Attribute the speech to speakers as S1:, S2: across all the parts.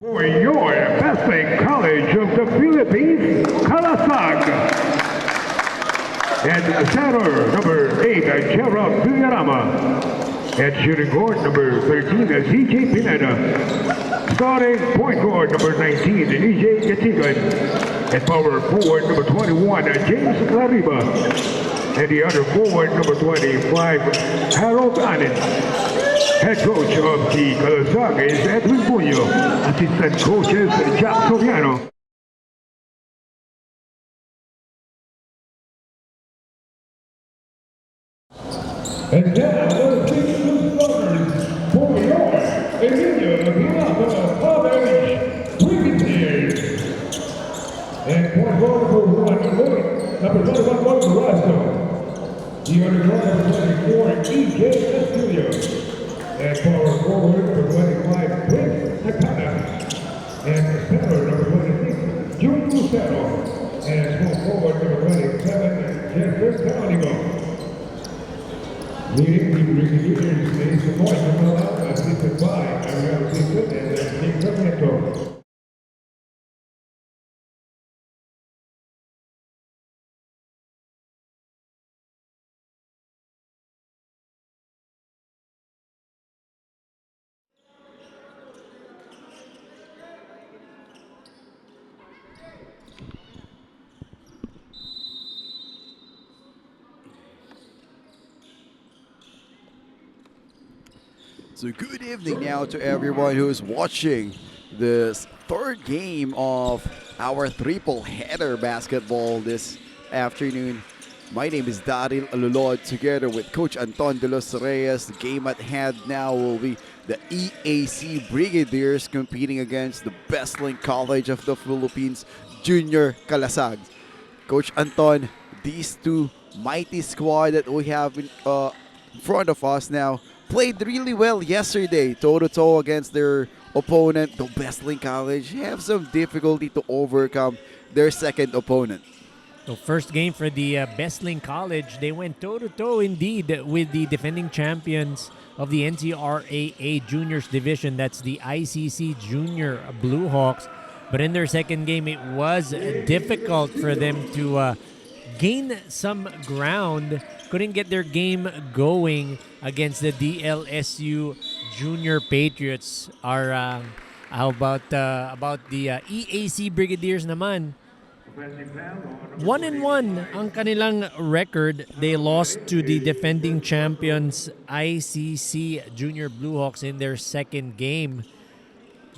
S1: For your Wrestling College of the Philippines, Kalasag. And center number 8, Gerald Villarama. And shooting guard number 13, CJ Pineda. Starting point guard number 19, EJ Gatigan. And power forward number 21, James Lariba. And the other forward number 25, Harold Anin. Head coach of the Kalasag is Edwin Puño. Assistant coaches, Jack Soriano. And now, the team starters for your Emilio Villalba College Brigadiers. And point guard number 1, Lloyd, number 21, Lloyd Barrasso. The other guard number 24, EJ Castillo. And power forward number 25, Prince Nakana. And center number 26, June Lucero. And small forward number 27, Jeffrey Canonigo. Leading the Brigadiers is the point of Malala, assisted by Ariel Simpson and Nick Sarmiento.
S2: So good evening now to everyone who's watching this third game of our triple header basketball this afternoon. My name is Daryl Alulod together with Coach Anton De Los Reyes. The game at hand now will be the EAC Brigadiers competing against the Wrestling College of the Philippines Junior Kalasag. Coach Anton, these two mighty squad that we have in front of us now played really well yesterday, toe-to-toe against their opponent, the Wrestling College. Have some difficulty to overcome their second opponent.
S3: So first game for the Wrestling College, they went toe-to-toe indeed with the defending champions of the NCRAA Juniors Division. That's the ICC Junior Blue Hawks. But in their second game, it was difficult for them to gain some ground. Couldn't get their game going against the DLSU Junior Patriots. How about the EAC Brigadiers naman? 1-1 ang kanilang record. They lost to the defending champions ICC Junior Blue Hawks in their second game.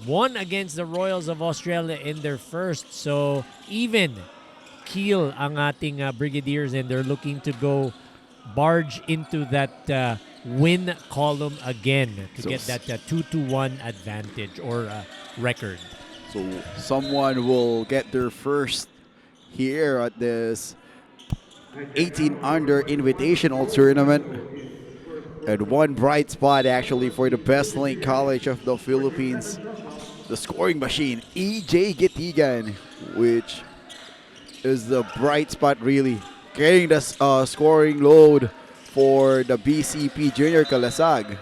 S3: Won against the Royals of Australia in their first. So even keel ang ating Brigadiers, and they're looking to go barge into that win column again to get that 2-1 advantage or record.
S2: So someone will get their first here at this 18 under invitational tournament. And one bright spot actually for the Wrestling College of the Philippines, the scoring machine, EJ Gatigan, which is the bright spot really, carrying the scoring load for the BCP Junior Kalasag.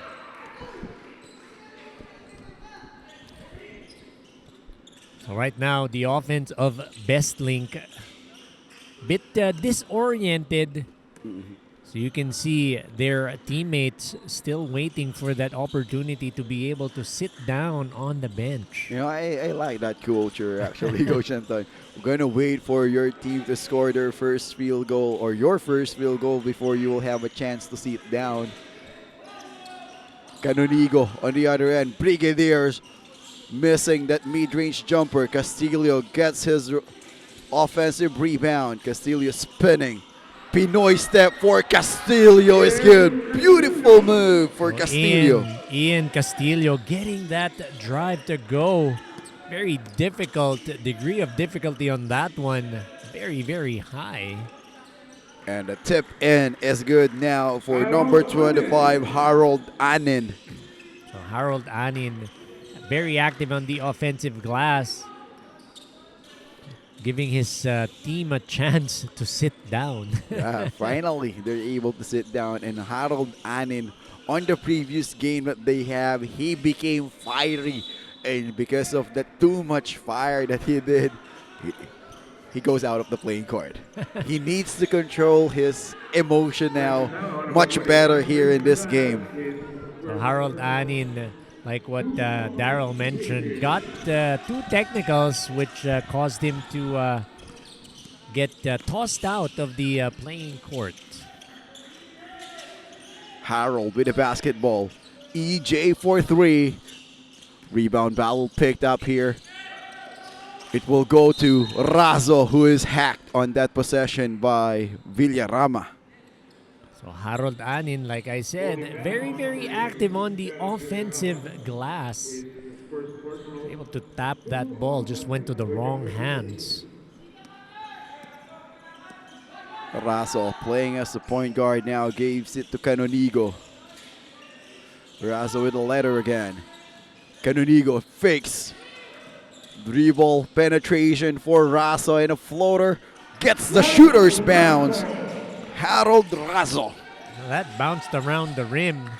S3: So right now, the offense of Bestlink bit disoriented. So you can see their teammates still waiting for that opportunity to be able to sit down on the bench.
S2: You know, I like that culture actually, Coach Anton. We're going to wait for your team to score their first field goal or your first field goal before you will have a chance to sit down. Canonigo on the other end. Brigadiers missing that mid-range jumper. Castillo gets his offensive rebound. Castillo spinning. Pinoy step for Castillo is good. Beautiful move for Castillo.
S3: Ian Castillo getting that drive to go. Very difficult degree of difficulty on that one. Very, very high.
S2: And the tip in is good now for number 25, Harold Anin.
S3: So Harold Anin, very active on the offensive glass, giving his team a chance to sit down.
S2: Yeah, finally, they're able to sit down. And Harold Anin, on the previous game that they have, he became fiery And because of that too much fire that he did, he goes out of the playing court. He needs to control his emotion now much better here in this game.
S3: So Harold Anin, like what Daryl mentioned, got two technicals, which caused him to get tossed out of the playing court.
S2: Harold with the basketball. EJ for three. Rebound battle picked up here. It will go to Razo, who is hacked on that possession by Villarama.
S3: So Harold Anin, like I said, very, very active on the offensive glass. Able to tap that ball, just went to the wrong hands.
S2: Razo playing as the point guard now, gives it to Canonigo. Razo with the letter again. Canonigo fakes. Dribble penetration for Razo and a floater. Gets the shooter's bounce. Harold Razo.
S3: That bounced around the rim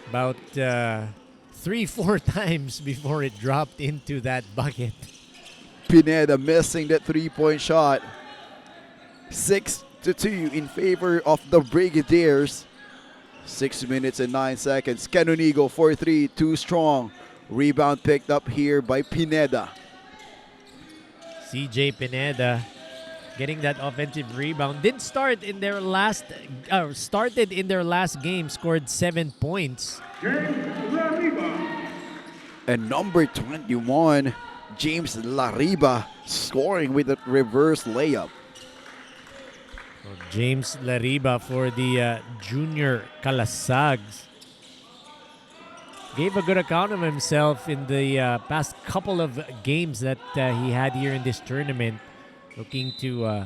S3: about 3-4 times before it dropped into that bucket.
S2: Pineda missing that three-point shot. 6-2 in favor of the Brigadiers. 6 minutes and 9 seconds. Canonigo for three, too strong. Rebound picked up here by Pineda.
S3: CJ Pineda getting that offensive rebound. Did start in their last, started in their last game, scored 7 points.
S2: And number 21, James Lariba, scoring with a reverse layup.
S3: So James Lariba for the junior Calasags. Gave a good account of himself in the past couple of games that he had here in this tournament. Looking to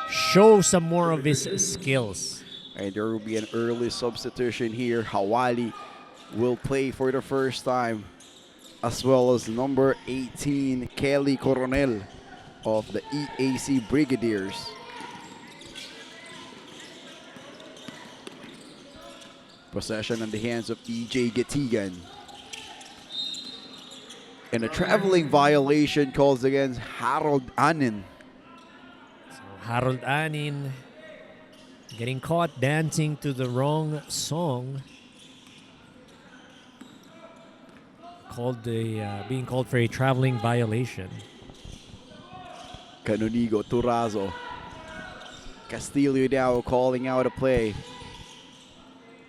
S3: show some more of his skills.
S2: And there will be an early substitution here. Hawali will play for the first time, as well as number 18, Kelly Coronel of the EAC Brigadiers. Possession in the hands of EJ Getigan. And a traveling violation calls against Harold Anin.
S3: So Harold Anin getting caught dancing to the wrong song. Being called for a traveling violation.
S2: Canonigo to Razo. Castillo now calling out a play.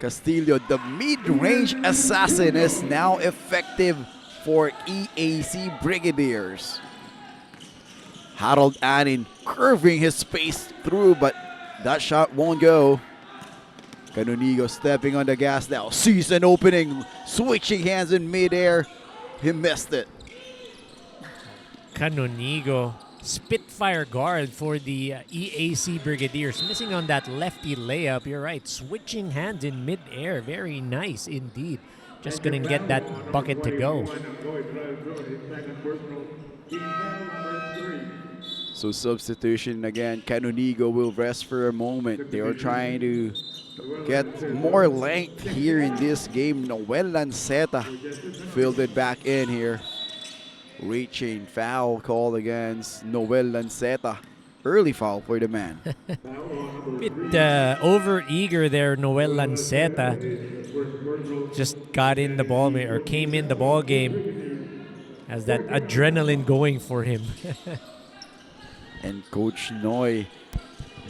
S2: Castillo, the mid-range assassin, is now effective for EAC Brigadiers. Harold Anin curving his space through, but that shot won't go. Canonigo stepping on the gas now. Sees an opening, switching hands in midair. He missed it.
S3: Canonigo, Spitfire guard for the EAC Brigadiers. Missing on that lefty layup. You're right, switching hands in midair. Very nice indeed. Just couldn't get that bucket to go.
S2: So substitution again. Canonigo will rest for a moment. They are trying to get more length here in this game. Noel Lanceta filled it back in here. Reaching foul called against Noel Lanceta. Early foul for the man.
S3: Bit over-eager there, Noel Lanceta. Just got in the ball, or came in the ball game. Has that adrenaline going for him.
S2: And Coach Noy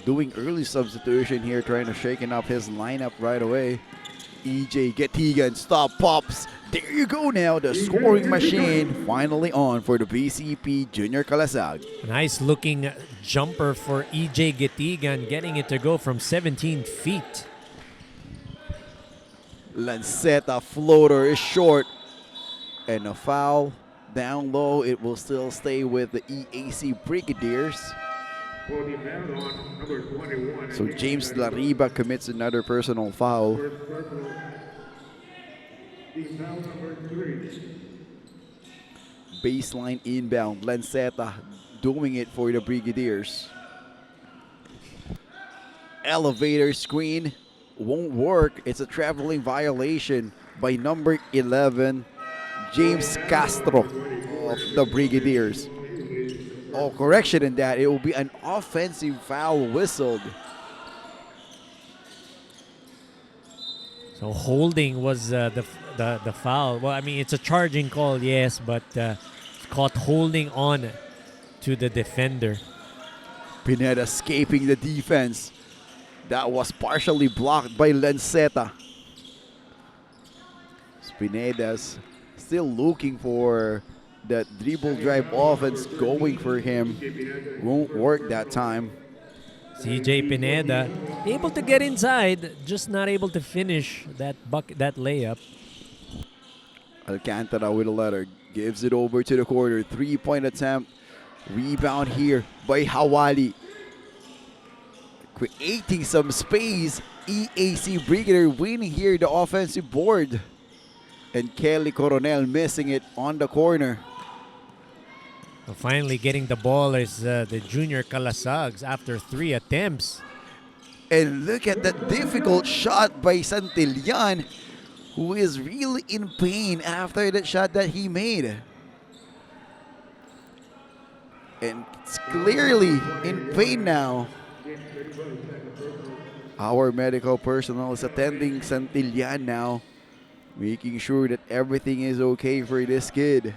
S2: doing early substitution here, trying to shaken up his lineup right away. EJ Getigan, stop, pops. There you go now, the scoring machine finally on for the BCP Junior Calasag.
S3: Nice looking jumper for EJ Getigan, getting it to go from 17 feet.
S2: Lanceta floater is short. And a foul down low. It will still stay with the EAC Brigadiers. So James Lariba commits another personal foul. Baseline inbound. Lanceta doing it for the Brigadiers. Elevator screen won't work. It's a traveling violation by number 11, James Castro of the Brigadiers. Oh, correction in that. It will be an offensive foul whistled.
S3: So holding was the foul. Well, I mean, it's a charging call, yes, but it's caught holding on to the defender.
S2: Pineda escaping the defense. That was partially blocked by Lanceta. Pineda's still looking for that dribble drive offense going for him. Won't work that time.
S3: CJ Pineda able to get inside, just not able to finish that layup.
S2: Alcantara with a letter. Gives it over to the corner. 3-point attempt. Rebound here by Hawali. Creating some space. EAC Brigadier winning here the offensive board. And Kelly Coronel missing it on the corner.
S3: So finally getting the ball is the junior Calasags after 3 attempts.
S2: And look at that difficult shot by Santillan, who is really in pain after that shot that he made. And it's clearly in pain now. Our medical personnel is attending Santillan now, making sure that everything is okay for this kid.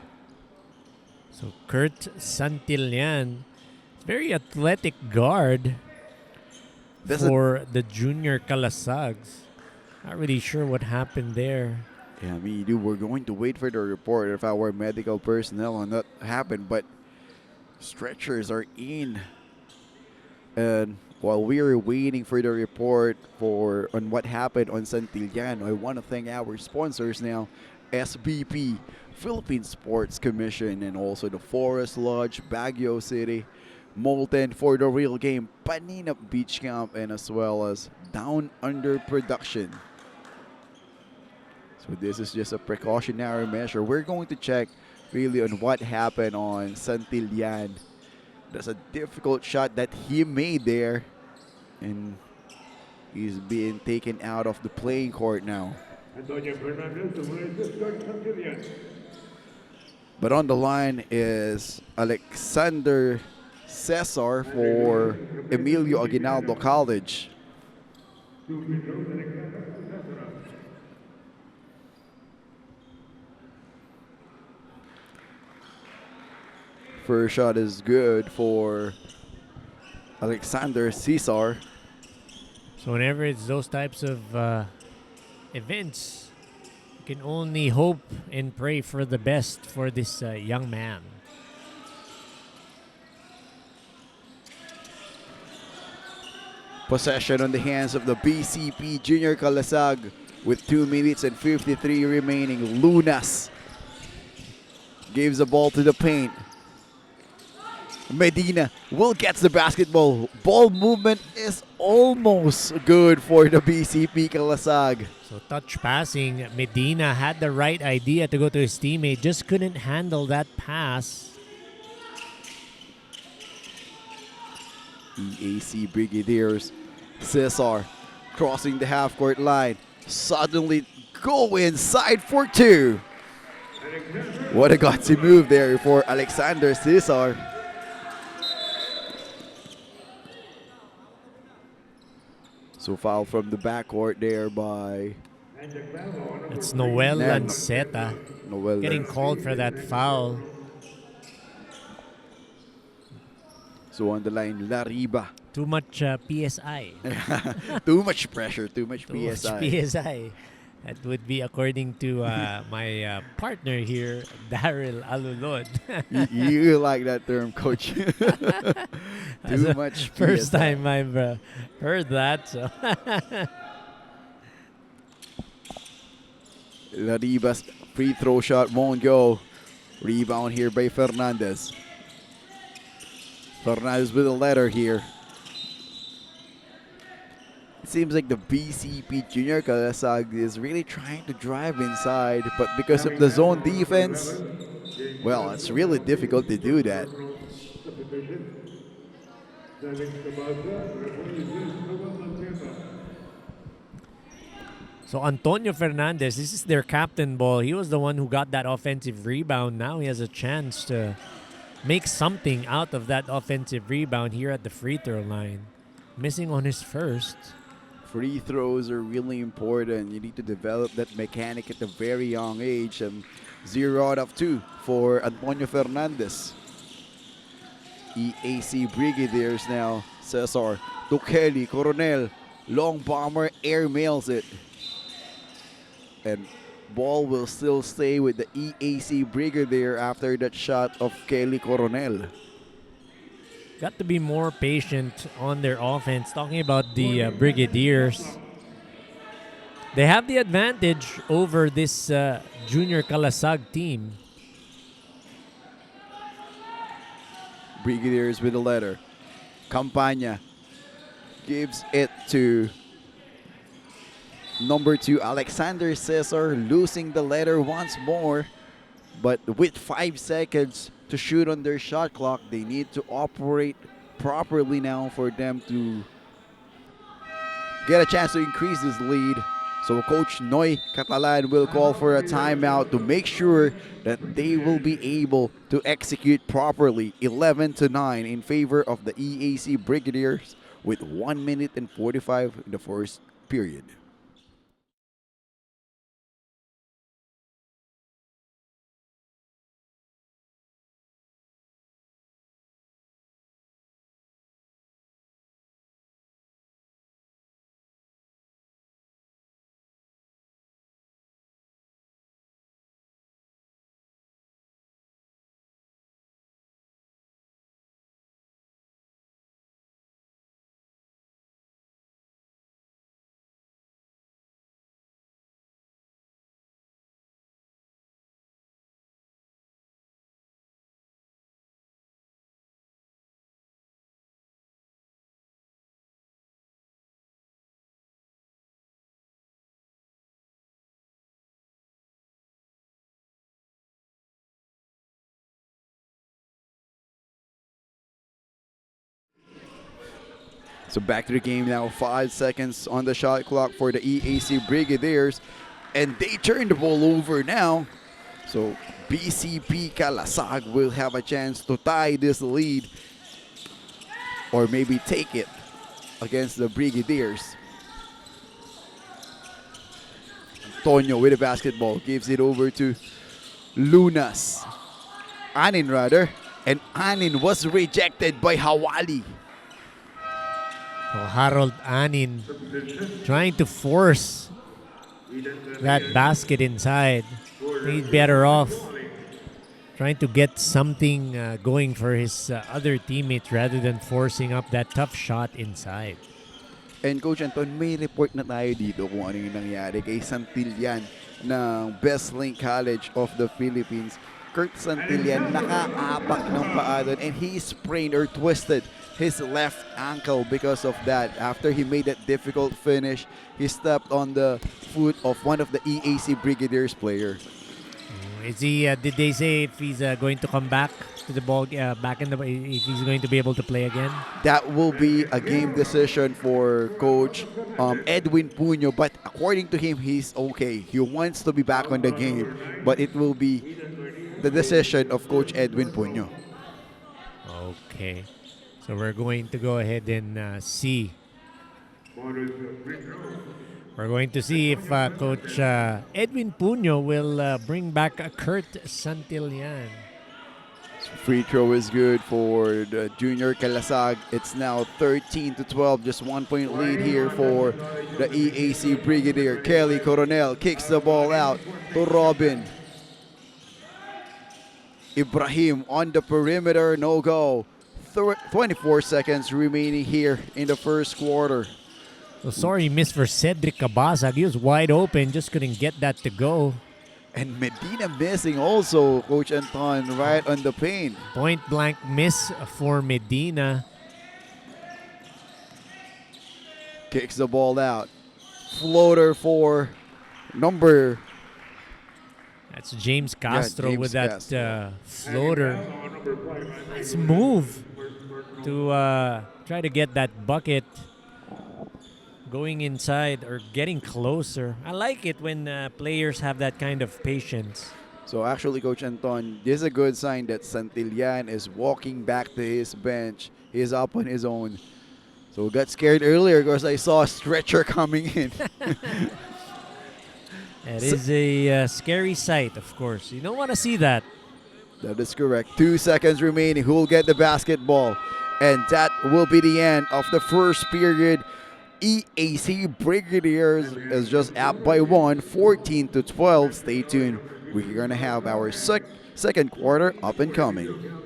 S3: So Kurt Santillan, very athletic guard for the junior Calasags. Not really sure what happened there.
S2: Yeah, me too. We're going to wait for the report if our medical personnel on that happened, but stretchers are in. And while we are waiting for the report on what happened on Santillan, I want to thank our sponsors now, SBP, Philippine Sports Commission, and also the Forest Lodge, Baguio City, Molten for the Real Game, Panina Beach Camp, and as well as Down Under Production. So this is just a precautionary measure. We're going to check really on what happened on Santillan. That's a difficult shot that he made there, and he's being taken out of the playing court now. But on the line is Alexander Cesar for Emilio Aguinaldo College. First shot is good for Alexander Cesar.
S3: So whenever it's those types of events, you can only hope and pray for the best for this young man.
S2: Possession on the hands of the BCP Junior Calasag with 2 minutes and 53 remaining. Lunas gives the ball to the paint. Medina will get the basketball. Ball movement is almost good for the BCP Calasag.
S3: So touch passing, Medina had the right idea to go to his teammate, just couldn't handle that pass.
S2: EAC Brigadiers. Cesar crossing the half-court line. Suddenly go inside for 2. What a gutsy move there for Alexander Cesar. So foul from the backcourt there by...
S3: It's Noel Lanceta getting called for that foul.
S2: So on the line, Lariba.
S3: Too much PSI.
S2: Too much pressure, too much PSI.
S3: PSI. That would be according to my partner here, Daryl Alulod.
S2: you like that term, coach. Too much PSI.
S3: First time I've heard that. So.
S2: Lariba's free throw shot won't go. Rebound here by Fernandez. Fernandez with a letter here. It seems like the BCP Junior Calasag is really trying to drive inside, but because of the zone defense, well, it's really difficult to do that.
S3: So So Antonio Fernandez, this is their captain ball. He was the one who got that offensive rebound. Now he has a chance to make something out of that offensive rebound here at the free throw line. Missing on his first.
S2: Free throws are really important. You need to develop that mechanic at a very young age. And 0 out of 2 for Antonio Fernandez. EAC Brigadiers now. Cesar to Kelly Coronel. Long bomber airmails it. And ball will still stay with the EAC Brigadier after that shot of Kelly Coronel.
S3: Got to be more patient on their offense. Talking about the Brigadiers. They have the advantage over this Junior Kalasag team.
S2: Brigadiers with a letter. Campana gives it to number 2, Alexander Cesar, losing the letter once more. But with 5 seconds to shoot on their shot clock, they need to operate properly now for them to get a chance to increase this lead. So Coach Noy Catalan will call for a timeout to make sure that they will be able to execute properly. 11-9 in favor of the EAC Brigadiers with 1 minute and 45 in the first period. So back to the game now. 5 seconds on the shot clock for the EAC Brigadiers. And they turn the ball over now. So BCP Kalasag will have a chance to tie this lead. Or maybe take it against the Brigadiers. Antonio with the basketball. Gives it over to Lunas. Anin rather. And Anin was rejected by Hawali.
S3: So Harold Anin trying to force that basket inside. He's better off trying to get something going for his other teammates rather than forcing up that tough shot inside.
S2: And Coach Anton, may report na tayo dito kung ano yung nangyari kay Santillan ng Best Link College of the Philippines. Kurt Santillan nakaapak ng paa doon and he sprained or twisted his left ankle because of that. After he made that difficult finish, he stepped on the foot of one of the EAC Brigadiers player.
S3: Is he? Did they say if he's going to come back to the ball, back in the? If he's going to be able to play again?
S2: That will be a game decision for Coach Edwin Puño. But according to him, he's okay. He wants to be back on the game, but it will be the decision of Coach Edwin Puño.
S3: Okay, so we're going to go ahead and see. We're going to see if Coach Edwin Puño will bring back Kurt Santillan.
S2: Free throw is good for the Junior Kalasag. It's now 13-12, just 1 point lead here for the EAC Brigadier. Kelly Coronel kicks the ball out to Robin. Ibrahim on the perimeter, no go. 24 seconds remaining here in the first quarter.
S3: So sorry miss for Cedric Cabasag. He was wide open, just couldn't get that to go.
S2: And Medina missing also, Coach Anton, right on the paint.
S3: Point blank miss for Medina.
S2: Kicks the ball out. Floater for number.
S3: That's James Castro
S2: James
S3: with that
S2: Castro.
S3: floater. Nice move to try to get that bucket. going inside or getting closer. I like it when players have that kind of patience.
S2: So actually, Coach Anton, this is a good sign that Santillan is walking back to his bench. He's up on his own. So got scared earlier because I saw a stretcher coming in.
S3: It is a scary sight, of course. You don't want to see that.
S2: That is correct. 2 seconds remaining. Who will get the basketball? And that will be the end of the first period. EAC Brigadiers is just up by 1, 14-12. Stay tuned. We're going to have our second quarter up and coming.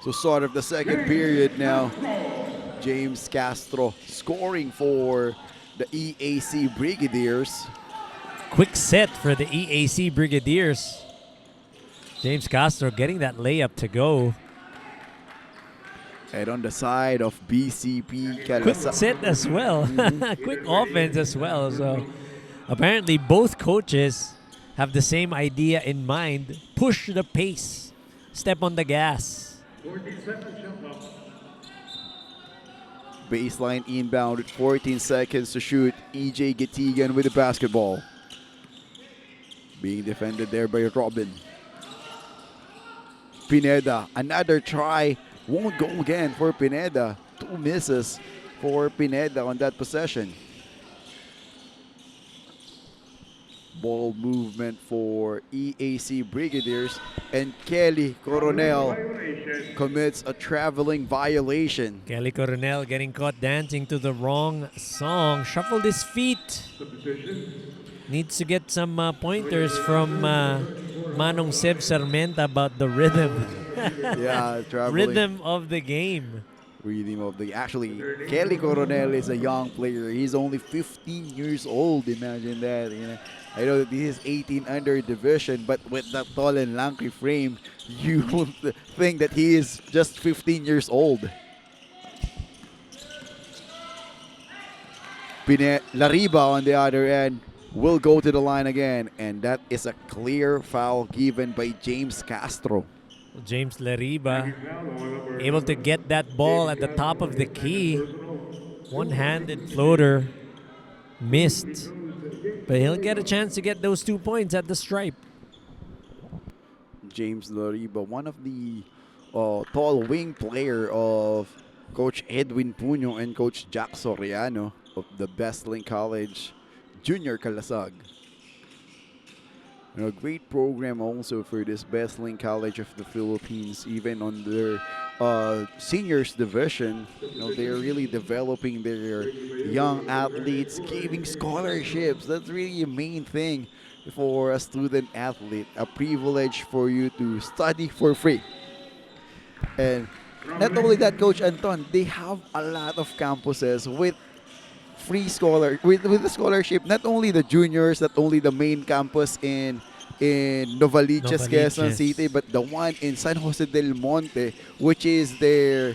S2: So start of the second period now. James Castro scoring for the EAC Brigadiers.
S3: Quick set for the EAC Brigadiers. James Castro getting that layup to go.
S2: And on the side of BCP,
S3: Quick set as well. Quick offense as well. So apparently both coaches have the same idea in mind. Push the pace. Step on the gas.
S2: Baseline inbound with 14 seconds to shoot. EJ Gitigan with the basketball. Being defended there by Robin. Pineda, another try. Won't go again for Pineda. 2 misses for Pineda on that possession. Ball movement for EAC Brigadiers. And Kelly Coronel commits a traveling violation.
S3: Kelly Coronel getting caught dancing to the wrong song. Shuffled his feet. Needs to get some pointers from Manong Seb Sarmenta about the rhythm.
S2: Yeah, traveling.
S3: Rhythm of the game.
S2: Actually, Kelly Coronel is a young player. He's only 15 years old. Imagine that. You know, I know that this is 18 under division, but with that tall and lanky frame, you would think that he is just 15 years old. Lariba on the other end will go to the line again, and that is a clear foul given by James Castro.
S3: James Lariba able to get that ball at the top of the key. One-handed floater missed, but he'll get a chance to get those 2 points at the stripe.
S2: James Lariba, one of the tall wing player of Coach Edwin Puño and Coach Jack Soriano of the Best Link College Junior Calasag. You know, great program also for this Best Link College of the Philippines, even on their seniors division. You know, they're really developing their young athletes, giving scholarships. That's really a main thing for a student athlete, a privilege for you to study for free. And not only that, Coach Anton, they have a lot of campuses with with the scholarship. Not only the juniors, not only the main campus in Novaliches, Quezon City, but the one in San Jose del Monte, which is their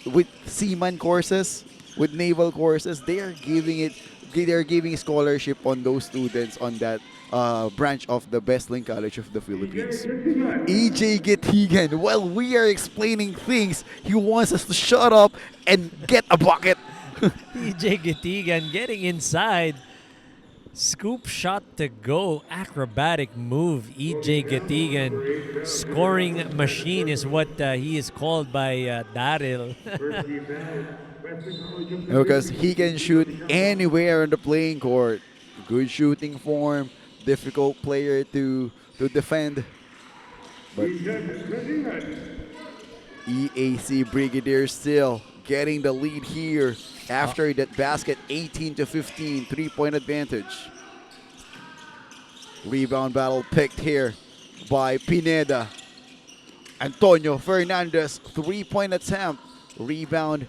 S2: with seaman courses, with naval courses. They are giving scholarship on those students on that branch of the Best Link College of the Philippines. EJ Gitigan, while we are explaining things, he wants us to shut up and get a bucket.
S3: EJ Gitigan getting inside. Scoop shot to go. Acrobatic move. EJ Gatigan. Scoring machine is what he is called by Daryl.
S2: Because he can shoot anywhere on the playing court. Good shooting form, difficult player to defend. But EAC Brigadier still getting the lead here after that basket. 18-15, 3-point advantage. Rebound battle picked here by Pineda. Antonio Fernandez, 3-point attempt. Rebound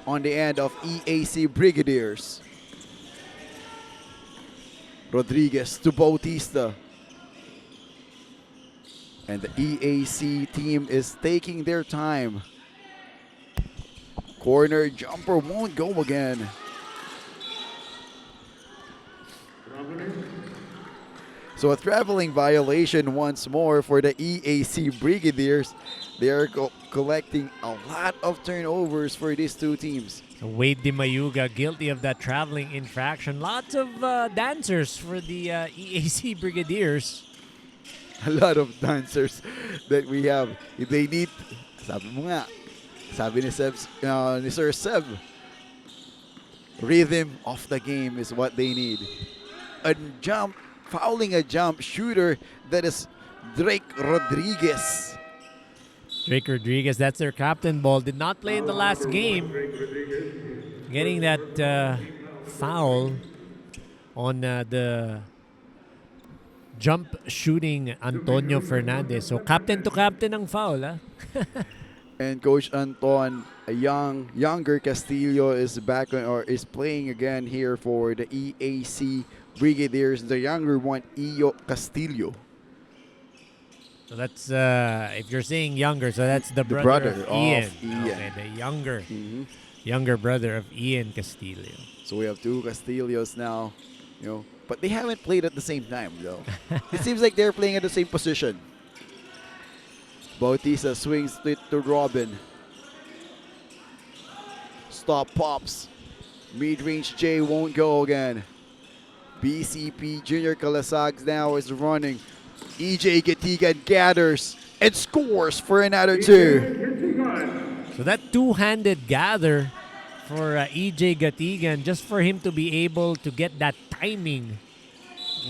S2: on the end of EAC Brigadiers. Rodriguez to Bautista. And the EAC team is taking their time. Corner jumper won't go again. So a traveling violation once more for the EAC Brigadiers. They are collecting a lot of turnovers for these two teams.
S3: So Wade Di Mayuga guilty of that traveling infraction. Lots of dancers for the EAC Brigadiers.
S2: A lot of dancers that we have. If they need, sabi ni Sir Seb, rhythm of the game is what they need. A jump, fouling a jump shooter, that is Drake Rodriguez.
S3: Drake Rodriguez, that's their captain ball. Did not play in the last game. Getting that foul on the jump shooting Antonio Fernandez. So captain to captain ang foul.
S2: And Coach Anton, a younger Castillo is back or is playing again here for the EAC Brigadiers. The younger one, Iyo Castillo.
S3: So that's if you're saying younger, so that's the brother of Ian. Okay, the younger brother of Ian Castillo.
S2: So we have two Castillos now, but they haven't played at the same time though. It seems like they're playing at the same position. Bautista swings it to Robin. Stop pops. Mid-range J won't go again. BCP Junior Calasag now is running. EJ Gatigan gathers and scores for another two.
S3: So that two-handed gather for EJ Gatigan, just for him to be able to get that timing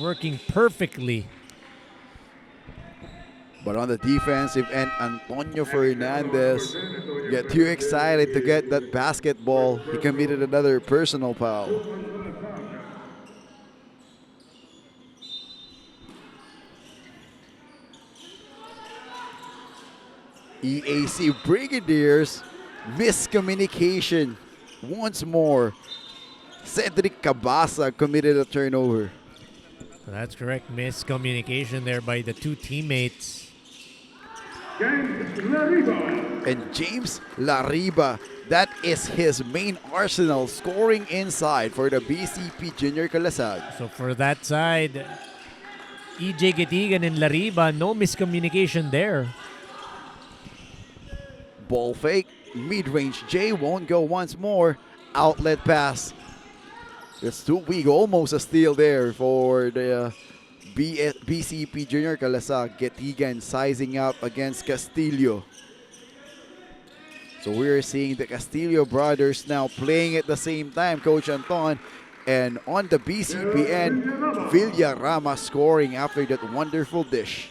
S3: working perfectly.
S2: But on the defensive end, Antonio Fernandez get too excited to get that basketball. He committed another personal foul. EAC Brigadiers, miscommunication once more. Cedric Cabasa committed a turnover.
S3: That's correct. Miscommunication there by the two teammates.
S2: And James Lariba, that is his main arsenal, scoring inside for the BCP Junior Calasag.
S3: So for that side, EJ Gatigan and Lariba, no miscommunication there.
S2: Ball fake, mid-range J won't go once more. Outlet pass. It's too weak, almost a steal there for the BCP Junior Calasag. Gatigan sizing up against Castillo. So we're seeing the Castillo brothers now playing at the same time, Coach Anton. And on the BCP end, Villarama scoring after that wonderful dish.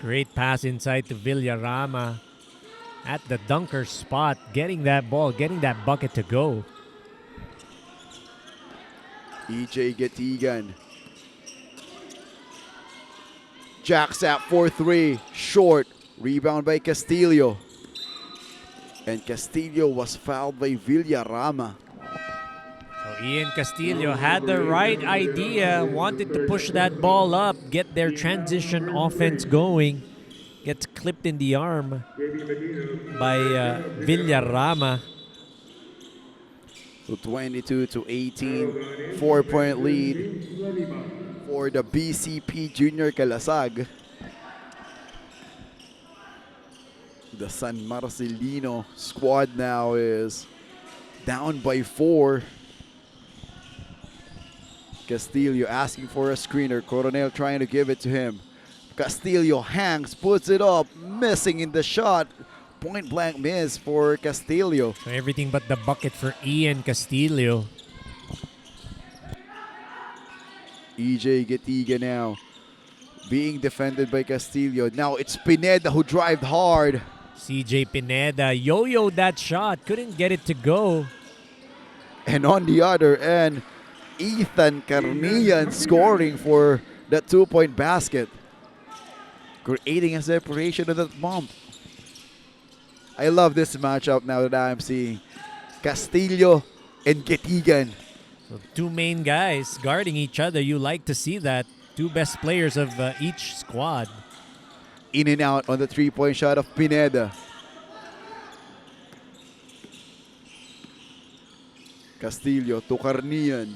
S3: Great pass inside to Villarama at the dunker spot, getting that ball, getting that bucket to go.
S2: EJ Gatigan. Jacks at 4-3, short. Rebound by Castillo. And Castillo was fouled by Villarama.
S3: So Ian Castillo had the right idea, wanted to push that ball up, get their transition offense going. Gets clipped in the arm by Villarama.
S2: So 22-18, 4-point lead for the BCP Junior Calasag. The San Marcelino squad now is down by 4. Castillo asking for a screener. Coronel trying to give it to him. Castillo hangs, puts it up, missing in the shot. Point blank miss for Castillo.
S3: So everything but the bucket for Ian Castillo.
S2: EJ Getiga now being defended by Castillo. Now it's Pineda who drived hard.
S3: CJ Pineda yo-yoed that shot. Couldn't get it to go.
S2: And on the other end, Ethan Carnian scoring for that 2-point basket. Creating a separation of that bump. I love this matchup now that I'm seeing. Castillo and Getigan.
S3: So two main guys guarding each other. You like to see that. Two best players of each squad.
S2: In and out on the 3-point shot of Pineda. Castillo to Carnian.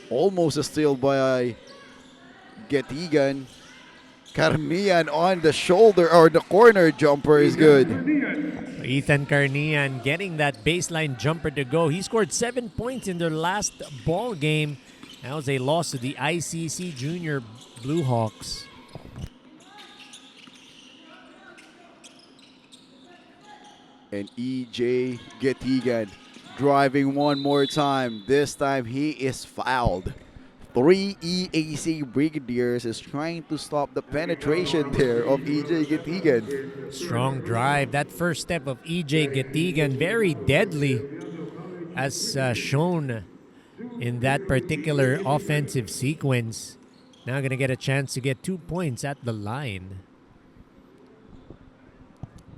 S2: Almost a steal by Getigan. Carnian on the shoulder or the corner jumper is good.
S3: Ethan Carnian getting that baseline jumper to go. He scored 7 points in their last ball game. That was a loss to the ICC Junior Blue Hawks.
S2: And EJ Getigan driving one more time. This time he is fouled. 3 EAC Brigadiers is trying to stop the penetration there of EJ Getigan.
S3: Strong drive. That first step of EJ Getigan, very deadly, as shown in that particular offensive sequence. Now going to get a chance to get 2 points at the line.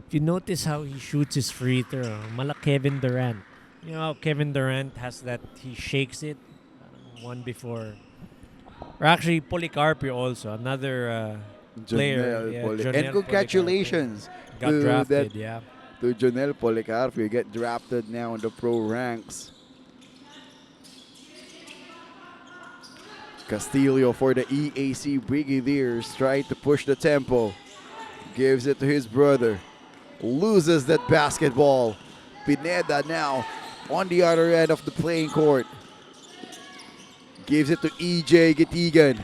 S3: If you notice how he shoots his free throw, mala Kevin Durant. You know how Kevin Durant has that, he shakes it. One before. Or actually, Policarpio also, another player. Yeah,
S2: And
S3: Jonel
S2: congratulations
S3: Policarpio. Got drafted, yeah.
S2: to Jonel Policarpio. Get drafted now in the pro ranks. Castillo for the EAC Brigadiers trying to push the tempo. Gives it to his brother. Loses that basketball. Pineda now on the other end of the playing court. Gives it to EJ Getigan.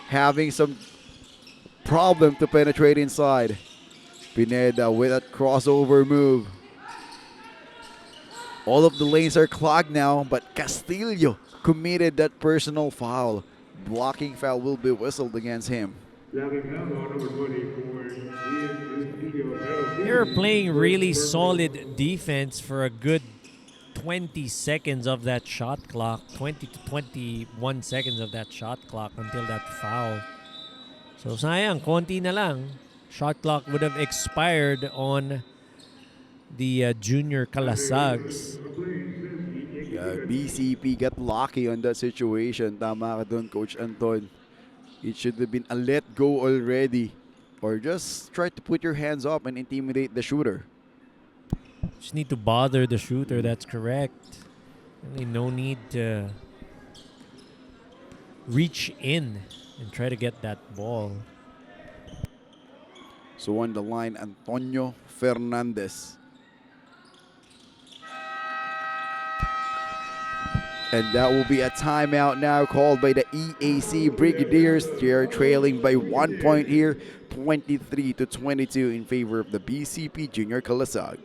S2: Having some problem to penetrate inside. Pineda with a crossover move. All of the lanes are clogged now, but Castillo committed that personal foul. Blocking foul will be whistled against him.
S3: They're playing really solid defense for a good 20 seconds of that shot clock. 20 to 21 seconds of that shot clock until that foul. So sayang, konti na lang. Shot clock would have expired on the junior Calasags.
S2: BCP got lucky on that situation. Tama ka dun, Coach Anton. It should have been a let go already. Or just try to put your hands up and intimidate the shooter.
S3: Just need to bother the shooter, that's correct. Really no need to reach in and try to get that ball.
S2: So on the line, Antonio Fernandez. And that will be a timeout now called by the EAC Brigadiers. They are trailing by 1 point here, 23 to 22 in favor of the BCP Junior Calasag.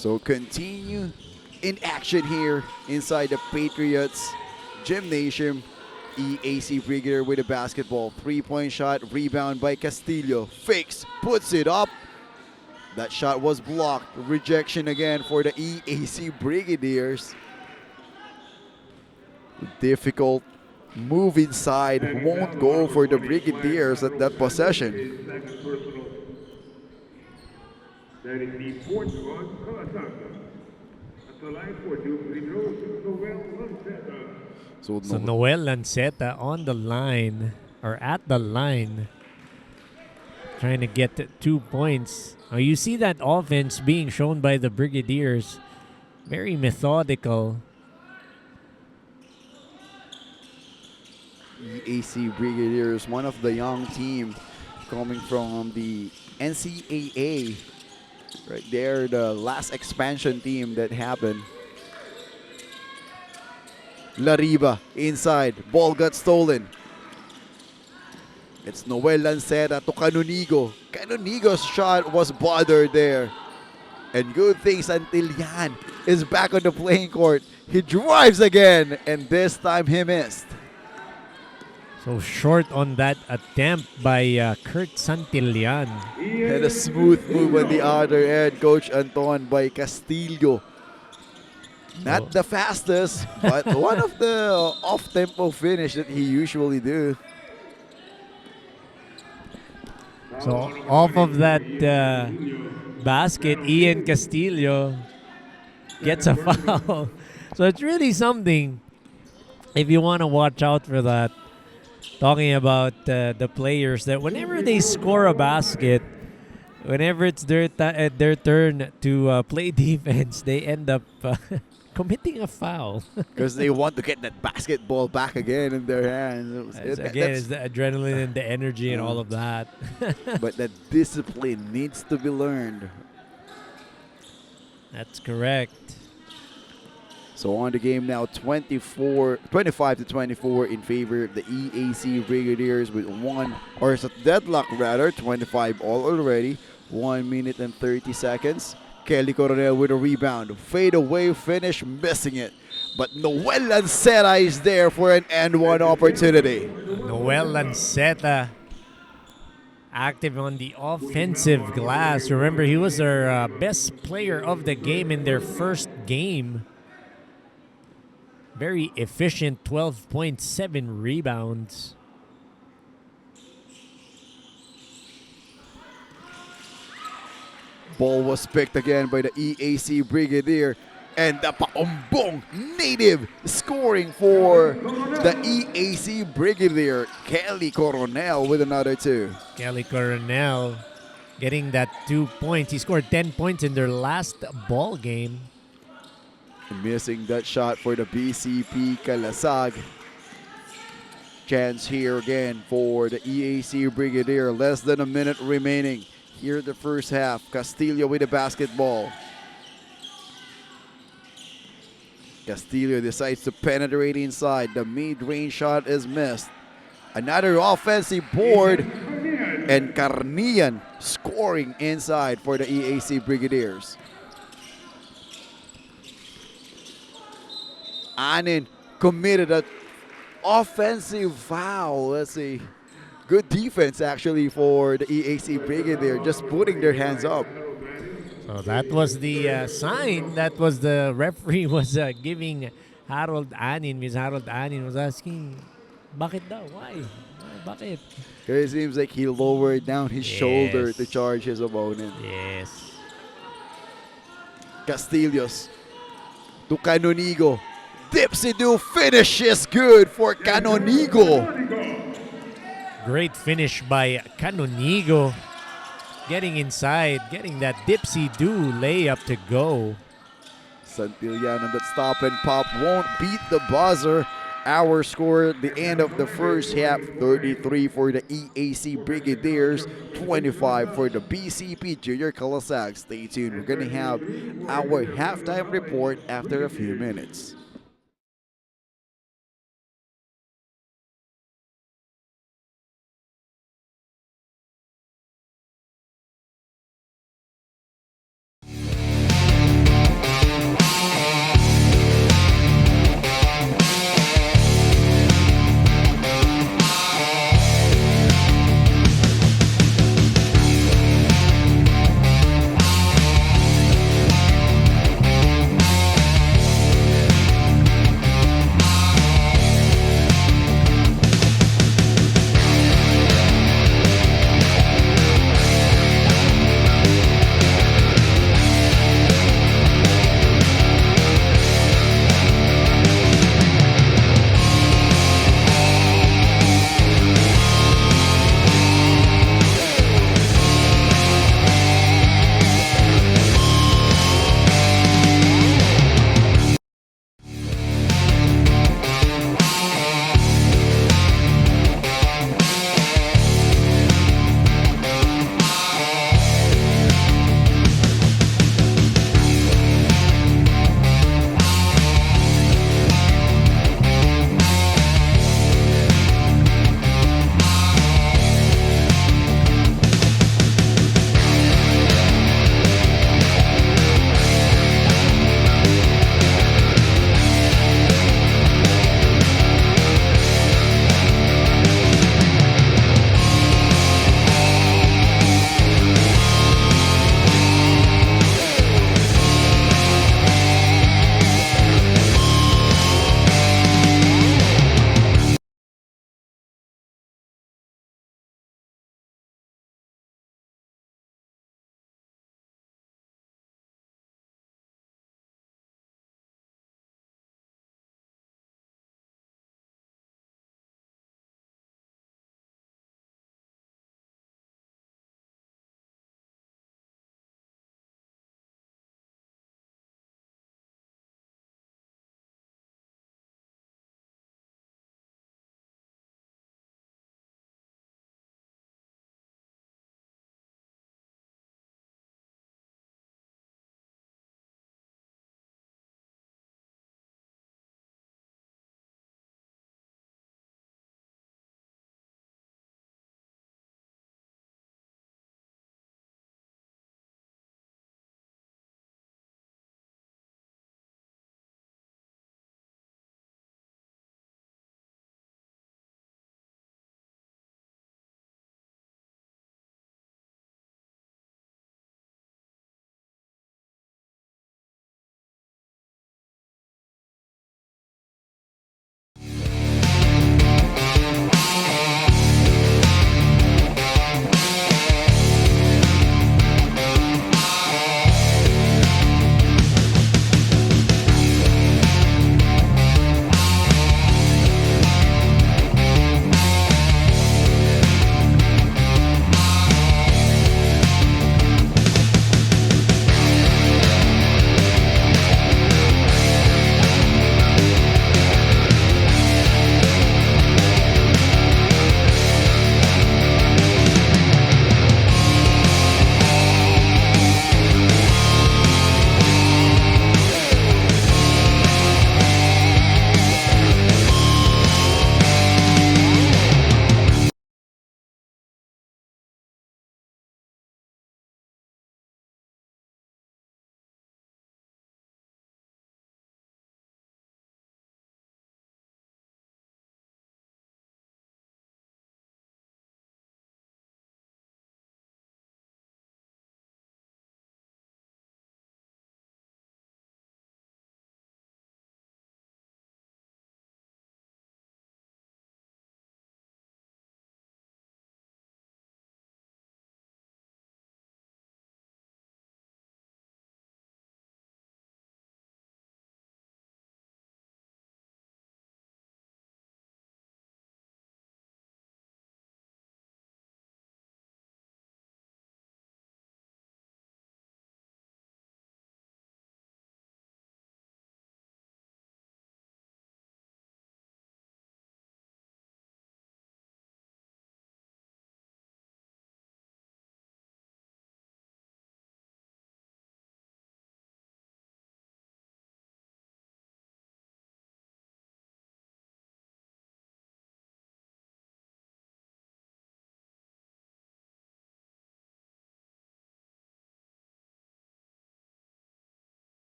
S2: So continue in action here inside the Patriots Gymnasium. EAC Brigadier with a basketball. 3-point shot, rebound by Castillo. Fakes, puts it up. That shot was blocked. Rejection again for the EAC Brigadiers. Difficult move inside. Won't go for the Brigadiers at that possession.
S1: That is the fourth one, Kalasaka. At the line for Duke, free throws, Noel Lanceta.
S3: So Noel Lanceta on the line, or at the line, trying to get 2 points. Now you see that offense being shown by the Brigadiers. Very methodical.
S2: EAC Brigadiers, one of the young team coming from the NCAA. Right there, the last expansion team that happened. Lariba inside, ball got stolen. It's Noel Lanceta to Canonigo. Canonigo's shot was bothered there. And good things until Yan is back on the playing court. He drives again, and this time he missed.
S3: So short on that attempt by Kurt Santillan.
S2: And a smooth move on the other end, Coach Anton, by Castillo. Not the fastest, but one of the off-tempo finish that he usually do.
S3: So off of that basket, Ian Castillo gets a foul. So it's really something if you want to watch out for that. Talking about the players that whenever they score a basket, whenever it's their turn to play defense, they end up committing a foul.
S2: Because they want to get that basketball back again in their hands.
S3: It's the adrenaline and the energy and all of that.
S2: But that discipline needs to be learned.
S3: That's correct.
S2: So on the game now, 25 to 24 in favor of the EAC Brigadiers with it's a deadlock rather, 25 all already, 1 minute and 30 seconds. Kelly Coronel with a rebound, fade away finish, missing it. But Noel Lanceta is there for an and one opportunity.
S3: Noel Lanceta active on the offensive glass. Remember, he was their best player of the game in their first game. Very efficient, 12.7 rebounds.
S2: Ball was picked again by the EAC Brigadier. And the Paumbong native scoring for the EAC Brigadier. Kelly Coronel with another two.
S3: Kelly Coronel getting that 2 points. He scored 10 points in their last ball game.
S2: Missing that shot for the BCP Kalasag. Chance here again for the EAC Brigadier. Less than a minute remaining. Here the first half. Castillo with the basketball. Castillo decides to penetrate inside. The mid-range shot is missed. Another offensive board. And Carnian scoring inside for the EAC Brigadiers. Anin committed an offensive foul. Let's see. Good defense actually for the EAC Brigadier, just putting their hands up.
S3: So that was the sign that was the referee was giving Harold Anin. Miss Harold Anin was asking, bakit daw? Why? Bakit?
S2: It seems like he lowered down his shoulder to charge his opponent.
S3: Yes.
S2: Castillos to Canonigo. Dipsy-do finish is good for Canonigo.
S3: Great finish by Canonigo. Getting inside, getting that dipsy-do layup to go.
S2: Santillan on that stop and pop won't beat the buzzer. Our score at the end of the first half, 33 for the EAC Brigadiers, 25 for the BCP Junior Kalasag. Stay tuned. We're going to have our halftime report after a few minutes.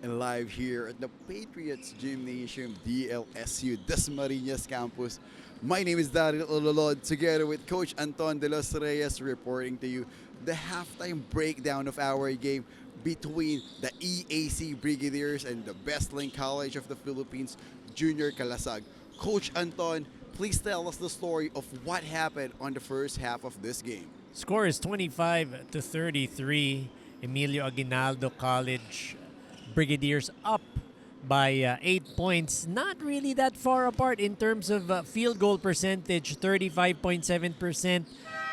S2: and live here at the Patriots Gymnasium, DLSU, Dasmariñas campus. My name is Daryl Ololod, together with Coach Anton de los Reyes, reporting to you the halftime breakdown of our game between the EAC Brigadiers and the Best-Link College of the Philippines, Junior Calasag. Coach Anton, please tell us the story of what happened on the first half of this game.
S3: Score is 25-33. Emilio Aguinaldo College Brigadiers up by 8 points. Not really that far apart in terms of field goal percentage. 35.7%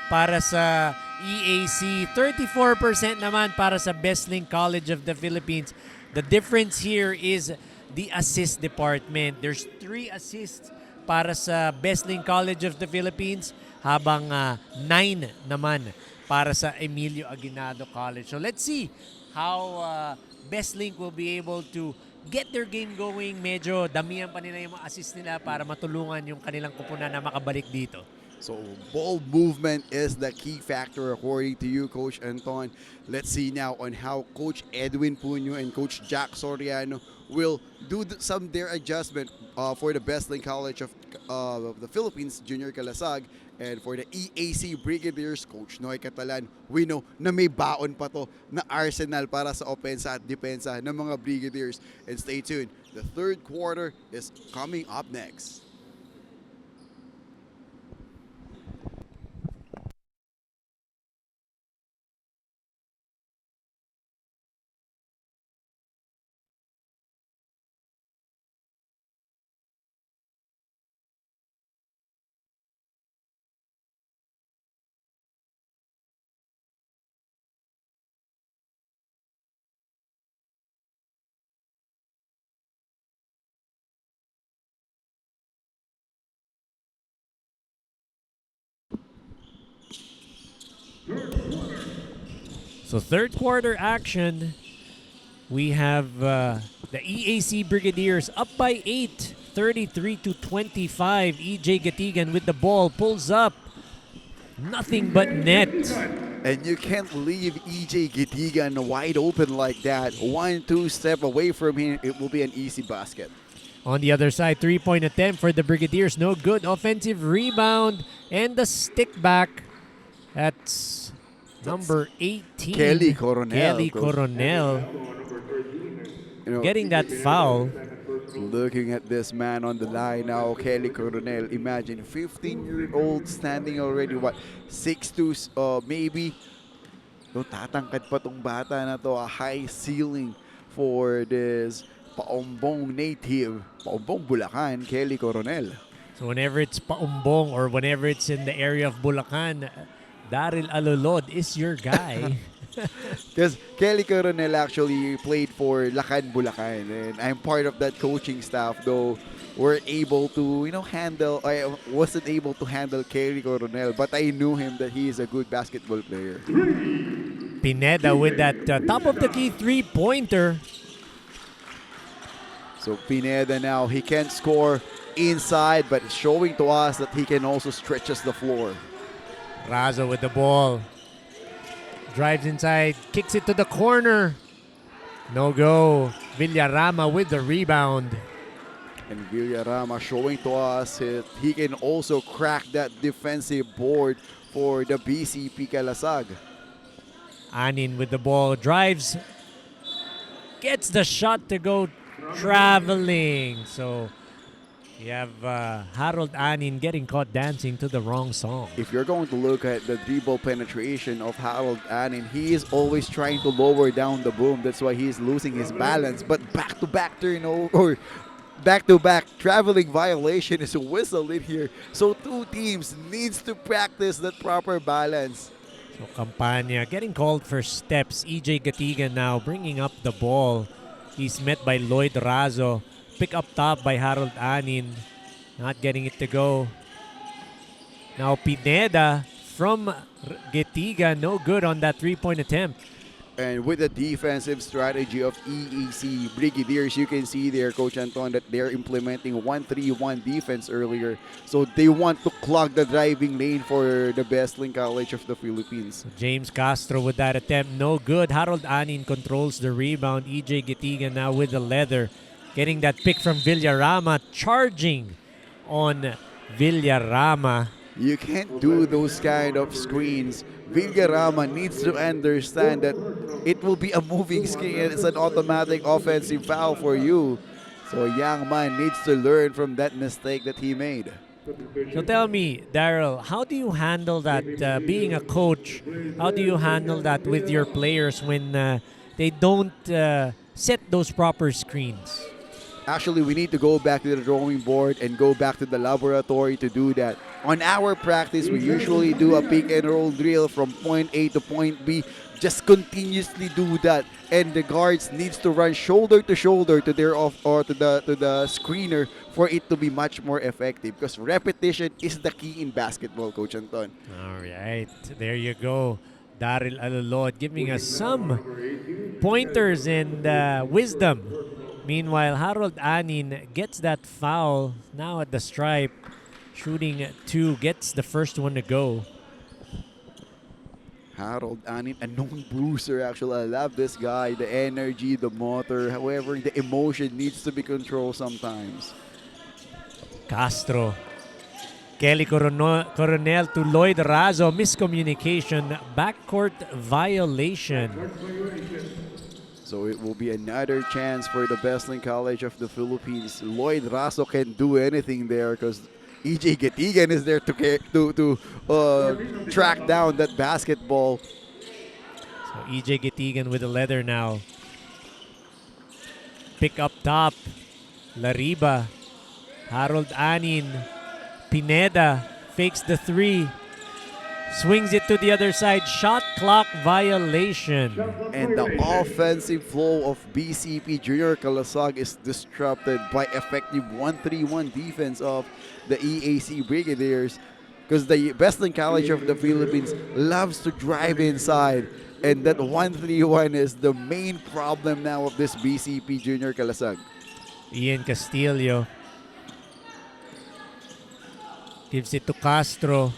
S3: para sa EAC. 34% naman para sa Best-Link College of the Philippines. The difference here is the assist department. There's 3 assists para sa Best-Link College of the Philippines, habang 9 naman para sa Emilio Aguinaldo College. So let's see how Best-Link will be able to get their game going. Medyo damihan pa nila yung mga assist nila para matulungan yung kanilang kupunan na makabalik dito.
S2: So ball movement is the key factor according to you, Coach Anton. Let's see now on how Coach Edwin Puño and Coach Jack Soriano will do some their adjustment for the Best-Link College of the Philippines, Junior Calasag, and for the EAC Brigadiers, Coach Noy Catalan. We know na may baon pa to na arsenal para sa opensa at depensa ng mga Brigadiers. And stay tuned, the third quarter is coming up next.
S3: So third quarter action, we have the EAC Brigadiers up by 8, 33-25. EJ Gatigan with the ball, pulls up, nothing but net.
S2: And you can't leave EJ Gatigan wide open like that. 1-2 step away from him, it will be an easy basket.
S3: On the other side, 3-point attempt for the Brigadiers, no good. Offensive rebound and the stick back. That's number 18.
S2: Kelly Coronel.
S3: Kelly Coronel.
S2: You know,
S3: getting that foul.
S2: Looking at this man on the line now, Kelly Coronel. Imagine 15-year-old standing already, what, 6'2", maybe. No, tatangkad pa tong bata na to. A high ceiling for this Paumbong native, Paumbong Bulacan, Kelly Coronel.
S3: So whenever it's Paumbong or whenever it's in the area of Bulacan, Daryl Alolod is your guy.
S2: Because Kelly Coronel actually played for Lacan Bulacan, and I'm part of that coaching staff, though we're able to, handle, I wasn't able to handle Kelly Coronel, but I knew him that he is a good basketball player.
S3: Pineda with that top of the key 3-pointer.
S2: So Pineda now, he can score inside, but showing to us that he can also stretch us the floor.
S3: Razo with the ball. Drives inside, kicks it to the corner. No go. Villarama with the rebound.
S2: And Villarama showing to us that he can also crack that defensive board for the BCP Calasag.
S3: Anin with the ball, drives, gets the shot to go traveling. So you have Harold Anin getting caught dancing to the wrong song.
S2: If you're going to look at the dribble penetration of Harold Anin, he is always trying to lower down the boom. That's why he's losing his balance. But back-to-back turnover, or back-to-back traveling violation is a whistle in here. So two teams needs to practice that proper balance.
S3: So Campania getting called for steps. EJ Gatigan now bringing up the ball. He's met by Lloyd Razo. Pick up top by Harold Anin. Not getting it to go. Now Pineda from Getiga. No good on that 3-point attempt.
S2: And with the defensive strategy of EAC Brigadiers, you can see there, Coach Anton, that they're implementing 1-3-1 defense earlier. So they want to clog the driving lane for the best link college of the Philippines.
S3: James Castro with that attempt, no good. Harold Anin controls the rebound. EJ Gitigan now with the leather, getting that pick from Villarama, charging on Villarama.
S2: You can't do those kind of screens. Villarama needs to understand that it will be a moving screen and it's an automatic offensive foul for you. So a young man needs to learn from that mistake that he made.
S3: So tell me, Daryl, how do you handle that? Being a coach, how do you handle that with your players when they don't set those proper screens?
S2: Actually, we need to go back to the drawing board and go back to the laboratory to do that. On our practice, we usually do a pick and roll drill from point A to point B. Just continuously do that, and the guards needs to run shoulder to shoulder to their off or to the screener for it to be much more effective. Because repetition is the key in basketball, Coach Anton.
S3: All right, there you go. Daryl Alulod giving us some pointers and wisdom. Meanwhile, Harold Anin gets that foul now at the stripe. Shooting 2, gets the first one to go.
S2: Harold Anin, a known bruiser actually. I love this guy. The energy, the motor. However, the emotion needs to be controlled sometimes.
S3: Castro. Kelly Coronel to Lloyd Razo. Miscommunication. Backcourt violation.
S2: So it will be another chance for the best link college of the Philippines. Lloyd Razo can do anything there because EJ Gitigan is there to track down that basketball.
S3: So EJ Gitigan with the leather now. Pick up top. Lariba. Harold Anin. Pineda fakes the 3. Swings it to the other side. Shot clock violation.
S2: And the offensive flow of BCP Junior Calasag is disrupted by effective 1-3-1 defense of the EAC Brigadiers. Because the best in college of the Philippines loves to drive inside. And that 1-3-1 is the main problem now of this BCP Junior Calasag.
S3: Ian Castillo gives it to Castro.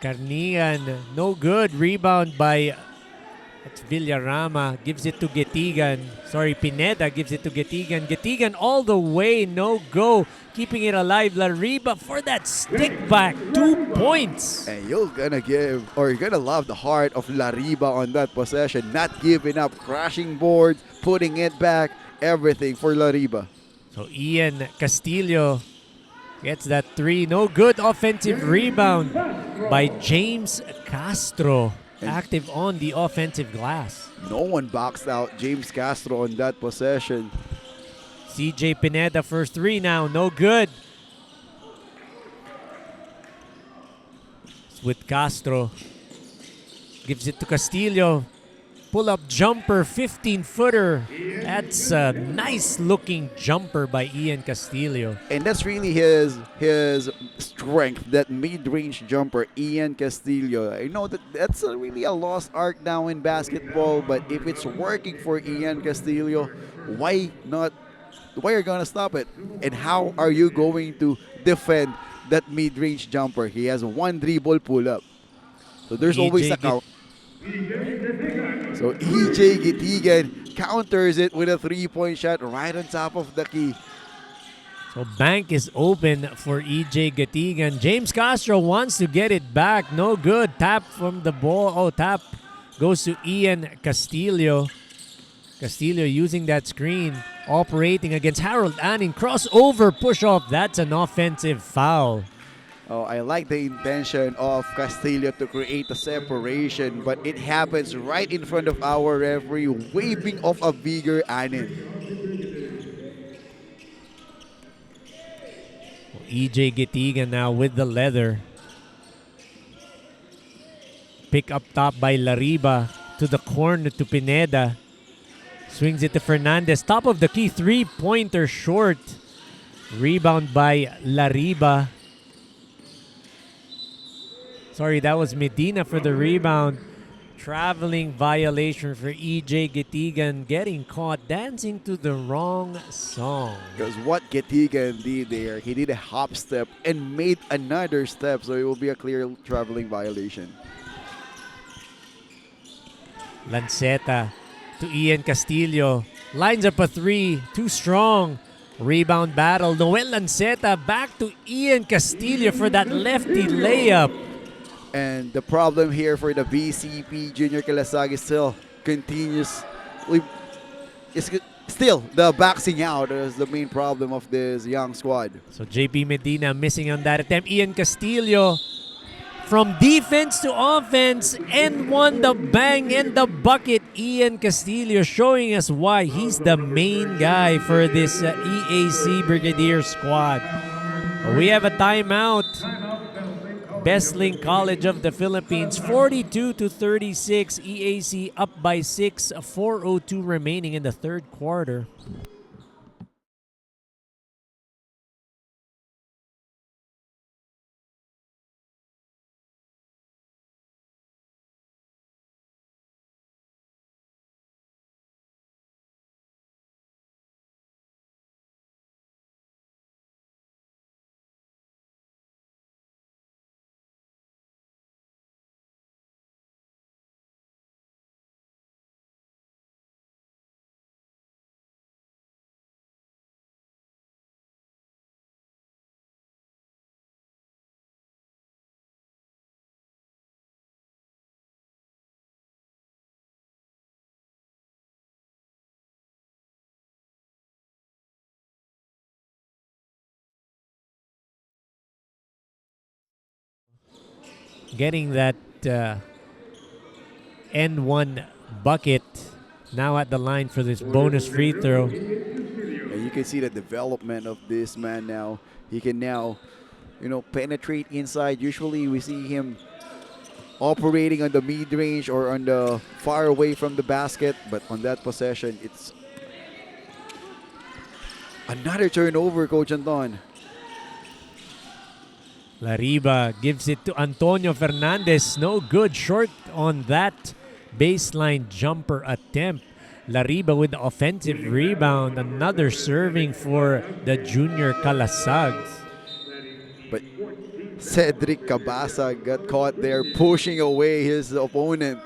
S3: Carnian, no good. Rebound by Villarama. Gives it to Gitigan. Sorry, Pineda gives it to Gitigan. Gitigan all the way, no go. Keeping it alive. Lariba for that stick back. 2 points.
S2: And you're gonna love the heart of Lariba on that possession. Not giving up, crashing boards, putting it back, everything for Lariba.
S3: So Ian Castillo gets that 3. No good. Offensive rebound by James Castro. Active on the offensive glass.
S2: No one boxed out James Castro on that possession.
S3: CJ Pineda first 3 now. No good. With Castro. Gives it to Castillo. Pull-up jumper, 15-footer. That's a nice-looking jumper by Ian Castillo.
S2: And that's really his strength, that mid-range jumper, Ian Castillo. I know that's really a lost art now in basketball, but if it's working for Ian Castillo, why not? Why are you going to stop it? And how are you going to defend that mid-range jumper? He has one dribble pull-up. So there's always a count. So EJ Gitigan counters it with a 3-point shot right on top of the key.
S3: So bank is open for EJ Gitigan. James Castro wants to get it back. No good. Tap from the ball. Oh, tap goes to Ian Castillo. Castillo using that screen, operating against Harold Anin. Crossover push-off. That's an offensive foul.
S2: Oh, I like the intention of Castillo to create a separation, but it happens right in front of our referee, waving off a bigger Anin.
S3: EJ Gitigan now with the leather. Pick up top by Lariba to the corner to Pineda. Swings it to Fernandez. Top of the key, 3-pointer short. Rebound by Lariba. Sorry, that was Medina for the rebound. Traveling violation for EJ Gitigan, getting caught dancing to the wrong song.
S2: Because what Getigan did there, he did a hop step and made another step, so it will be a clear traveling violation.
S3: Lanceta to Ian Castillo. Lines up a three. Too strong. Rebound battle. Noel Lanceta back to Ian Castillo for that lefty layup.
S2: And the problem here for the BCP Junior Kalasagi still continues. It's still the boxing out is the main problem of this young squad.
S3: So JP Medina missing on that attempt. Ian Castillo from defense to offense and won the bang and the bucket. Ian Castillo showing us why he's the main guy for this EAC Brigadier squad. We have a timeout. Best Link College of the Philippines, 42-36. EAC up by 6, 4:02 remaining in the third quarter. Getting that N1 bucket now at the line for this bonus free throw.
S2: And you can see the development of this man now. He can now, penetrate inside. Usually we see him operating on the mid-range or on the far away from the basket. But on that possession, it's another turnover, Coach Anton.
S3: Lariba gives it to Antonio Fernandez. No good, short on that baseline jumper attempt. Lariba with the offensive rebound. Another serving for the junior Calasags.
S2: But Cedric Cabasa got caught there pushing away his opponent.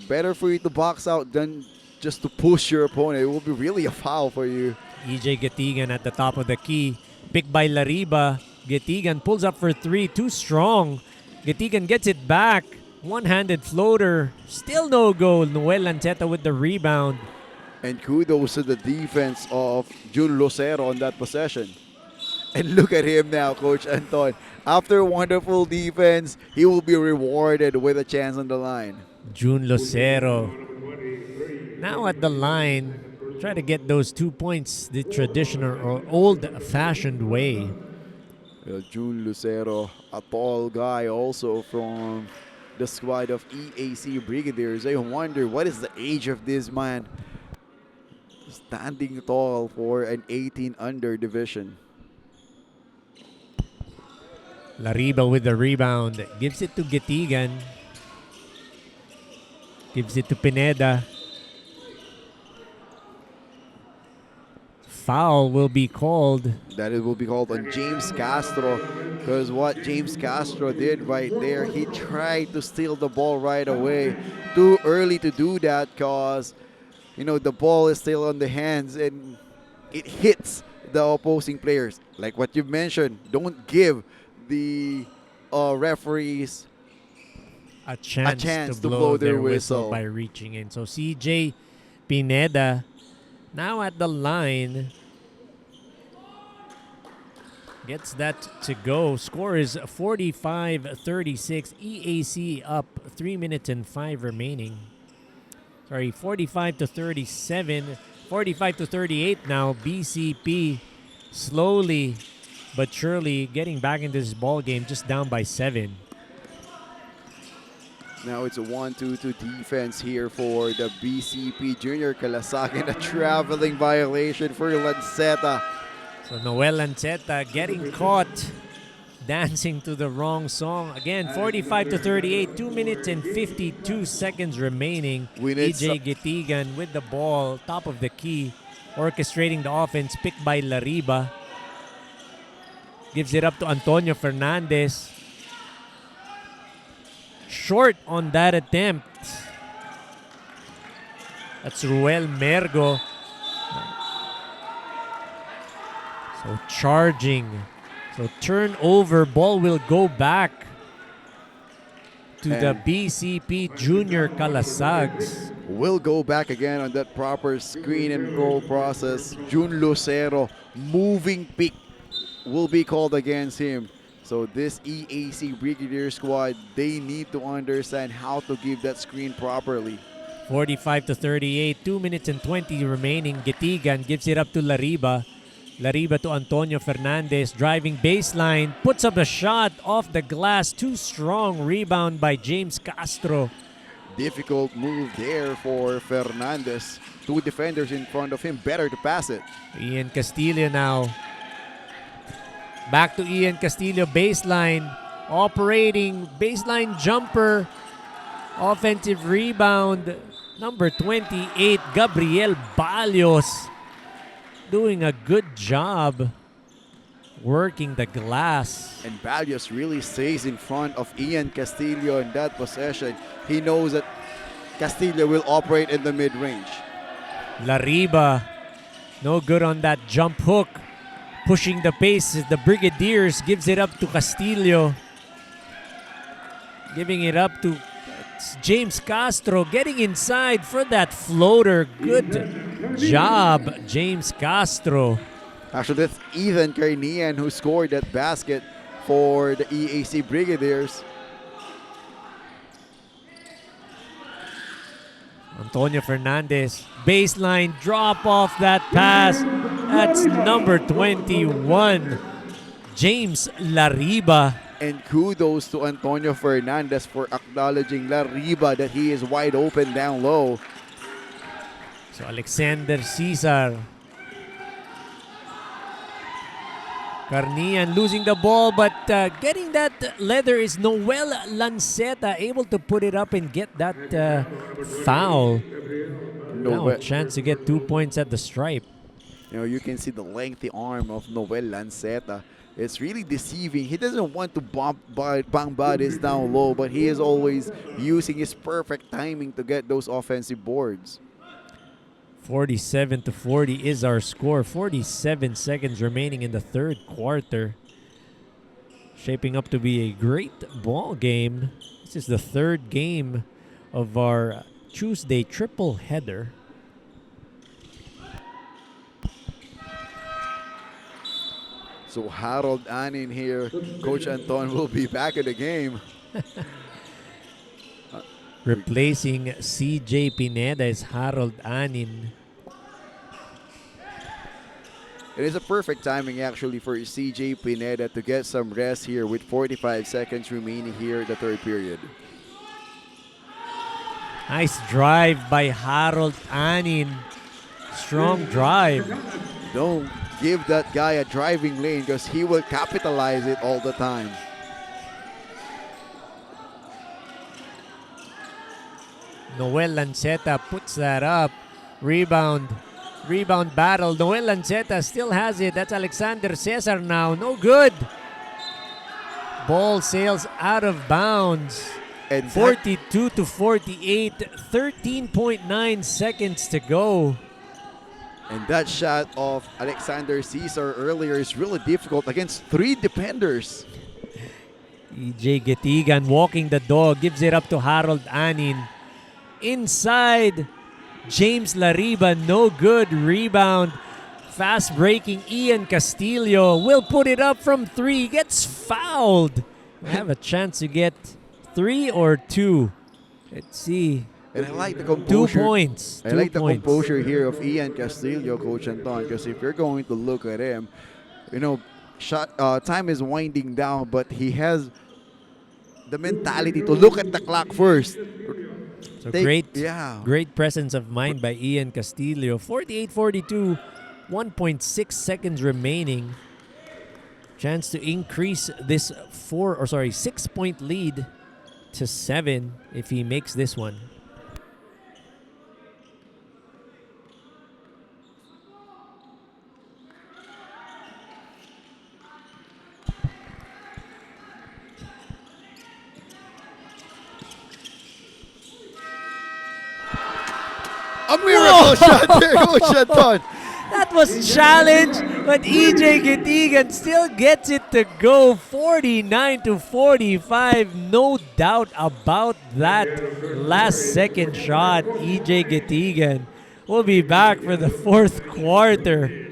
S2: Better for you to box out than just to push your opponent. It will be really a foul for you.
S3: EJ Getigan at the top of the key. Picked by Lariba. Getigan pulls up for three. Too strong. Getigan gets it back. One-handed floater. Still no goal. Noel Lanceta with the rebound.
S2: And kudos to the defense of Jun Lucero on that possession. And look at him now, Coach Anton. After wonderful defense, he will be rewarded with a chance on the line.
S3: Jun Lucero. Now at the line. Try to get those 2 points the traditional or old-fashioned way.
S2: Jun Lucero, a tall guy also from the squad of EAC Brigadiers. I wonder what is the age of this man. Standing tall for an 18 under division.
S3: Lariba with the rebound. Gives it to Getigan. Gives it to Pineda. Foul will be called.
S2: That it will be called on James Castro, because what James Castro did right there, he tried to steal the ball right away. Too early to do that because, the ball is still on the hands and it hits the opposing players. Like what you mentioned, don't give the referees
S3: a chance to blow their whistle by reaching in. So CJ Pineda now at the line. Gets that to go. Score is 45-36. EAC up 3 minutes and 5 remaining. Sorry, 45-37. 45-38 now. BCP slowly but surely getting back into this ball game, just down by 7.
S2: Now it's a 1-2-2 defense here for the BCP Junior Kalasaki. A traveling violation for Lanceta.
S3: So Noel Lanceta getting caught dancing to the wrong song. Again, 45 to 38, 2 minutes and 52 seconds remaining.
S2: We need
S3: EJ Gitigan with the ball, top of the key, orchestrating the offense, picked by Lariba. Gives it up to Antonio Fernandez. Short on that attempt. That's Ruel Mergo. So charging. So turnover, ball will go back to the BCP Junior Calasags.
S2: Will go back again on that proper screen and roll process. Jun Lucero, moving pick, will be called against him. So this EAC Brigadier squad, they need to understand how to give that screen properly.
S3: 45 to 38, 2 minutes and 20 remaining. Gitigan gives it up to Lariba. Lariba to Antonio Fernandez, driving baseline, puts up a shot off the glass, too strong. Rebound by James Castro.
S2: Difficult move there for Fernandez. Two defenders in front of him, better to pass it.
S3: Ian Castillo now. Back to Ian Castillo, baseline, operating, baseline jumper, offensive rebound. Number 28, Gabriel Balios, doing a good job working the glass.
S2: And Balios really stays in front of Ian Castillo in that possession. He knows that Castillo will operate in the mid-range.
S3: Lariba, no good on that jump hook. Pushing the pace, the Brigadiers gives it up to Castillo. Giving it up to James Castro, getting inside for that floater. Good job, James Castro.
S2: Actually, that's Ethan Carnian who scored that basket for the EAC Brigadiers.
S3: Antonio Fernandez, baseline, drop off that pass. That's number 21, James Lariba.
S2: And kudos to Antonio Fernandez for acknowledging Lariba that he is wide open down low.
S3: So Alexander Cesar. Carnian losing the ball, but getting that leather is Noel Lanceta, able to put it up and get that foul. Now a chance to get 2 points at the stripe.
S2: You know, you can see the lengthy arm of Noel Lanceta. It's really deceiving. He doesn't want to bang bodies down low, but he is always using his perfect timing to get those offensive boards.
S3: 47 to 40 is our score. 47 seconds remaining in the third quarter. Shaping up to be a great ball game. This is the third game of our Tuesday triple header.
S2: So Harold Anin here. Coach Anton will be back in the game.
S3: Replacing CJ Pineda is Harold Anin.
S2: It is a perfect timing actually for CJ Pineda to get some rest here with 45 seconds remaining here in the third period.
S3: Nice drive by Harold Anin. Strong drive.
S2: Don't give that guy a driving lane because he will capitalize it all the time.
S3: Noel Lanceta puts that up. Rebound battle. Noel Lanceta still has it. That's Alexander Cesar now. No good. Ball sails out of bounds.
S2: And
S3: 42 to 48. 13.9 seconds to go.
S2: And that shot of Alexander Cesar earlier is really difficult against three defenders.
S3: EJ Gitigan walking the dog. Gives it up to Harold Anin. Inside. James Lariba, no good. Rebound. Fast breaking Ian Castillo will put it up from three. Gets fouled. We have a chance to get 3 or 2. Let's see.
S2: And I like the composure.
S3: 2 points.
S2: I like the composure here of Ian Castillo, Coach Anton, because if you're going to look at him, you know, time is winding down, but he has the mentality to look at the clock first.
S3: So great presence of mind by Ian Castillo. 48-42, 1.6 seconds remaining. Chance to increase this 6-point lead to 7 if he makes this one.
S2: A miracle shot there, Coach Anton.
S3: That was challenged, but EJ Gitigan still gets it to go 49-45. No doubt about that last second shot. EJ Gitigan will be back for the fourth quarter.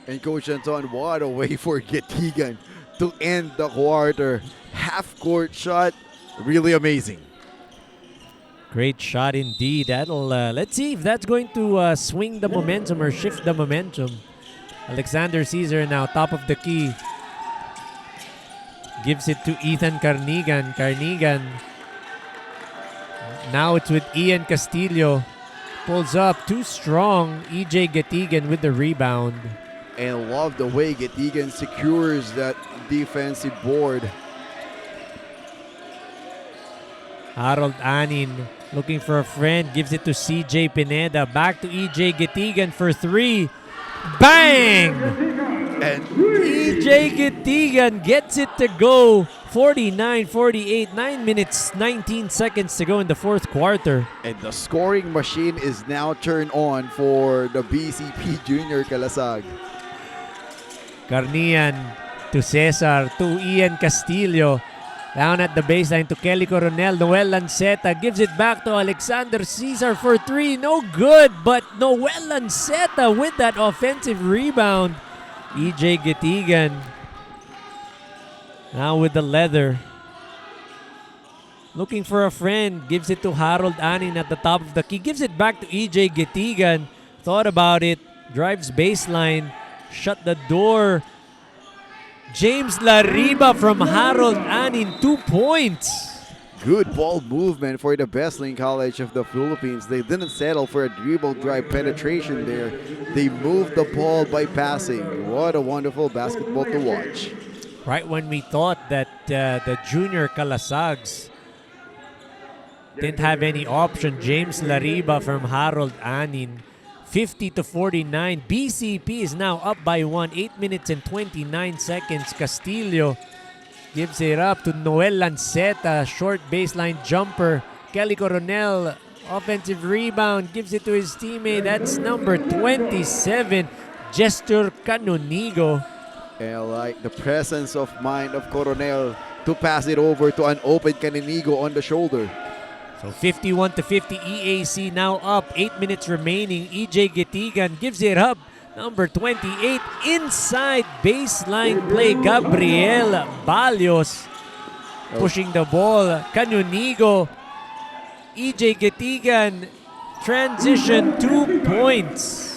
S2: And Coach Anton, what a way for Gitigan to end the quarter. Half-court shot, really amazing.
S3: Great shot indeed. That'll let's see if that's going to swing the momentum or shift the momentum. Alexander Caesar now top of the key. Gives it to Ethan Carnigan. Carnigan. Now it's with Ian Castillo. Pulls up too strong. EJ Gitigan with the rebound.
S2: And love the way Gitigan secures that defensive board.
S3: Harold Anin looking for a friend. Gives it to CJ Pineda. Back to EJ Gitigan for 3. Bang!
S2: And
S3: EJ Gitigan gets it to go. 49-48. 9 minutes, 19 seconds to go in the fourth quarter.
S2: And the scoring machine is now turned on for the BCP Junior Calasag.
S3: Carnian to Cesar, to Ian Castillo. Down at the baseline to Kelly Coronel. Noel Lanceta gives it back to Alexander Caesar for 3. No good, but Noel Lanceta with that offensive rebound. EJ Gitigan now with the leather. Looking for a friend. Gives it to Harold Anin at the top of the key. Gives it back to EJ Gitigan. Thought about it. Drives baseline. Shut the door. James Lariba from Harold Anin, 2 points.
S2: Good ball movement for the Bestling College of the Philippines. They didn't settle for a dribble drive penetration there. They moved the ball by passing. What a wonderful basketball to watch.
S3: Right when we thought that the junior Calasags didn't have any option, James Lariba from Harold Anin, 50-49. BCP is now up by 1. 8 minutes and 29 seconds. Castillo gives it up to Noel Lanceta. Short baseline jumper. Kelly Coronel, offensive rebound. Gives it to his teammate. That's number 27, Gesture Canonigo.
S2: And I like the presence of mind of Coronel to pass it over to an open Canonigo on the shoulder.
S3: So 51-50, EAC now up. 8 minutes remaining. EJ Gitigan gives it up. Number 28, inside baseline play. Gabriel Balios pushing the ball. Canonigo. EJ Gitigan transition 2 points.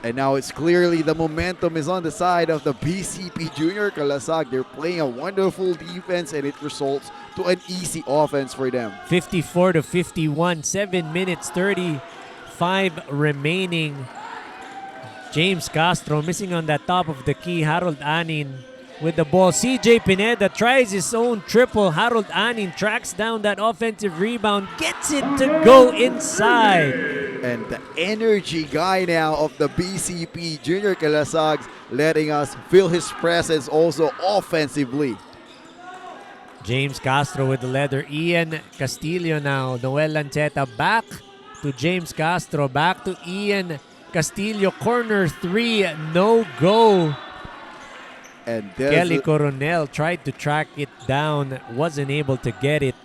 S2: And now it's clearly the momentum is on the side of the BCP Junior Calasag. They're playing a wonderful defense and it results to an easy offense for them.
S3: 54-51, 7 minutes 35 remaining. James Castro missing on that top of the key. Harold Anin with the ball. CJ Pineda tries his own triple. Harold Anin tracks down that offensive rebound, gets it to go inside.
S2: And the energy guy now of the BCP, Junior Calasags, letting us feel his presence also offensively.
S3: James Castro with the leather. Ian Castillo now. Noel Lanceta back to James Castro. Back to Ian Castillo. Corner three. No go.
S2: And
S3: Kelly Coronel tried to track it down. Wasn't able to get it.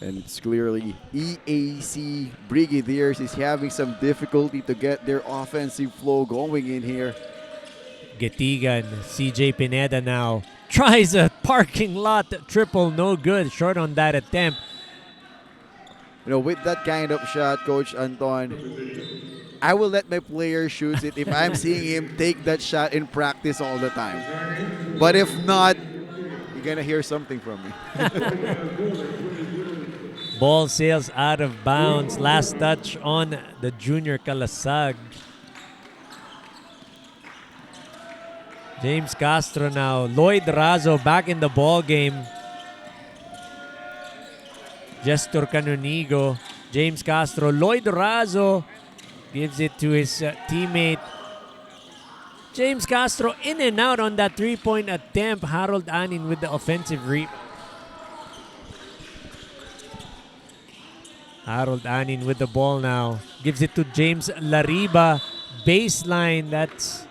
S2: And it's clearly EAC Brigadiers is having some difficulty to get their offensive flow going in here.
S3: Getigan. CJ Pineda now. Tries a parking lot triple, no good. Short on that attempt.
S2: You know, with that kind of shot, Coach Anton, I will let my player shoot it if I'm seeing him take that shot in practice all the time. But if not, you're gonna hear something from me.
S3: Ball sails out of bounds. Last touch on the Junior Calasag. James Castro now. Lloyd Razo back in the ball game. Gestor Canonigo. James Castro. Lloyd Razo gives it to his teammate. James Castro in and out on that three-point attempt. Harold Anin with the offensive Harold Anin with the ball now. Gives it to James Lariba. Baseline. That's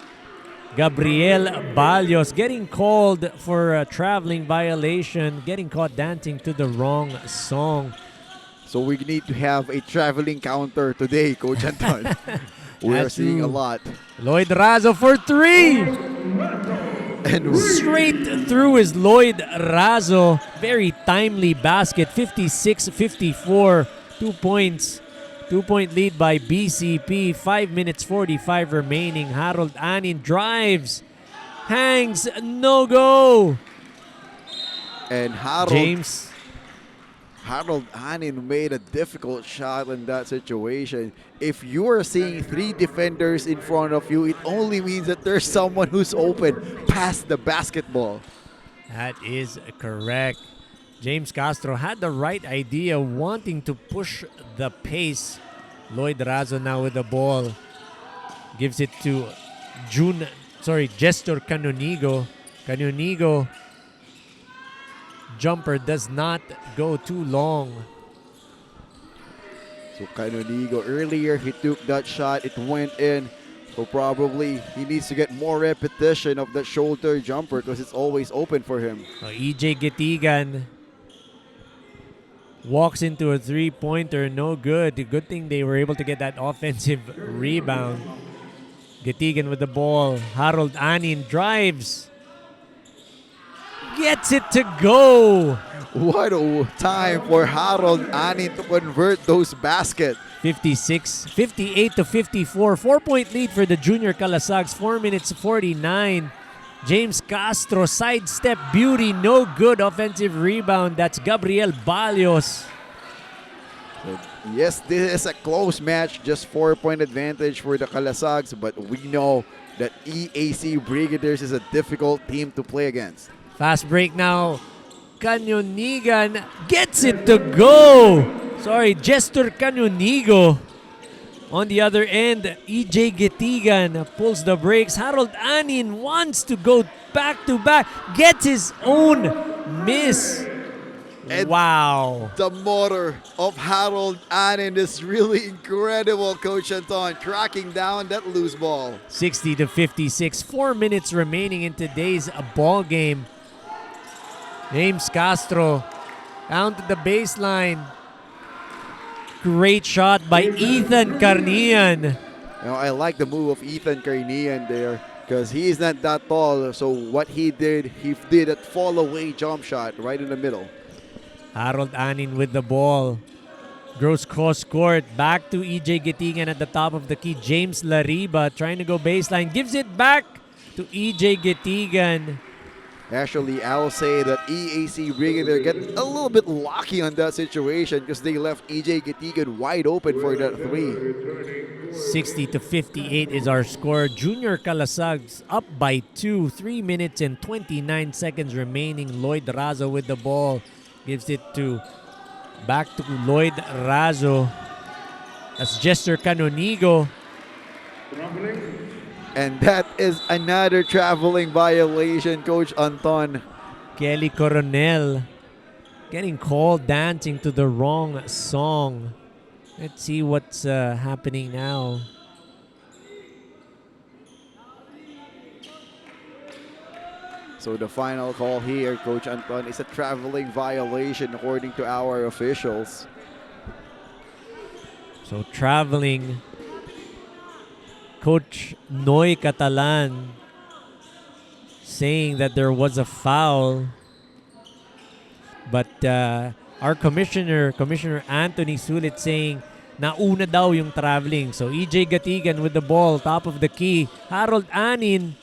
S3: Gabriel Balios getting called for a traveling violation, getting caught dancing to the wrong song.
S2: So we need to have a traveling counter today, Coach Anton. We are seeing a lot.
S3: Lloyd Razo for three!
S2: And
S3: straight through is Lloyd Razo. Very timely basket, 56-54. 2 points. 2-point lead by BCP. 5 minutes 45 remaining. Harold Anin drives. Hangs. No go.
S2: And Harold Anin made a difficult shot in that situation. If you are seeing three defenders in front of you, it only means that there's someone who's open past the basketball.
S3: That is correct. James Castro had the right idea, wanting to push the pace. Lloyd Razo now with the ball. Gives it to Gestor Canonigo. Canonigo. Jumper does not go too long.
S2: So Canonigo, earlier he took that shot, it went in. So probably he needs to get more repetition of that shoulder jumper because it's always open for him.
S3: EJ Getigan walks into a three-pointer, no good. Good thing they were able to get that offensive rebound. Getigan with the ball. Harold Anin drives. Gets it to go.
S2: What a time for Harold Anin to convert those baskets.
S3: 58-54. 4-point lead for the Junior Calasags. 4 minutes 49. James Castro, sidestep beauty, no good. Offensive rebound. That's Gabriel Balios.
S2: Yes, this is a close match. Just 4-point advantage for the Calasags. But we know that EAC Brigadiers is a difficult team to play against.
S3: Fast break now. Canonigan gets it to go. Gestor Canonigo. On the other end, EJ Getigan pulls the brakes. Harold Anin wants to go back-to-back. Gets his own miss.
S2: And
S3: wow.
S2: The motor of Harold Anin is really incredible, Coach Anton, tracking down that loose ball.
S3: 60-56. 4 minutes remaining in today's ball game. James Castro down to the baseline. Great shot by Ethan Carnian.
S2: I like the move of Ethan Carnian there because he is not that tall. So what he did a fall-away jump shot right in the middle.
S3: Harold Anin with the ball. Gross cross court. Back to EJ Getigan at the top of the key. James Lariba trying to go baseline. Gives it back to EJ Getigan.
S2: Actually, I'll say that EAC Brigadier get a little bit lucky on that situation because they left EJ Gatigan wide open for that three.
S3: 60-58 is our score. Junior Calasag's up by 2. 3 minutes and 29 seconds remaining. Lloyd Razo with the ball. Gives it back to Lloyd Razo. That's Jester Canonigo.
S2: And that is another traveling violation, Coach Anton.
S3: Kelly Coronel getting called dancing to the wrong song. Let's see what's happening now.
S2: So the final call here, Coach Anton, is a traveling violation according to our officials.
S3: So traveling, Coach Noy Catalan saying that there was a foul. But our Commissioner Anthony Sulit saying nauna daw yung traveling. So EJ Gatigan with the ball, top of the key. Harold Anin.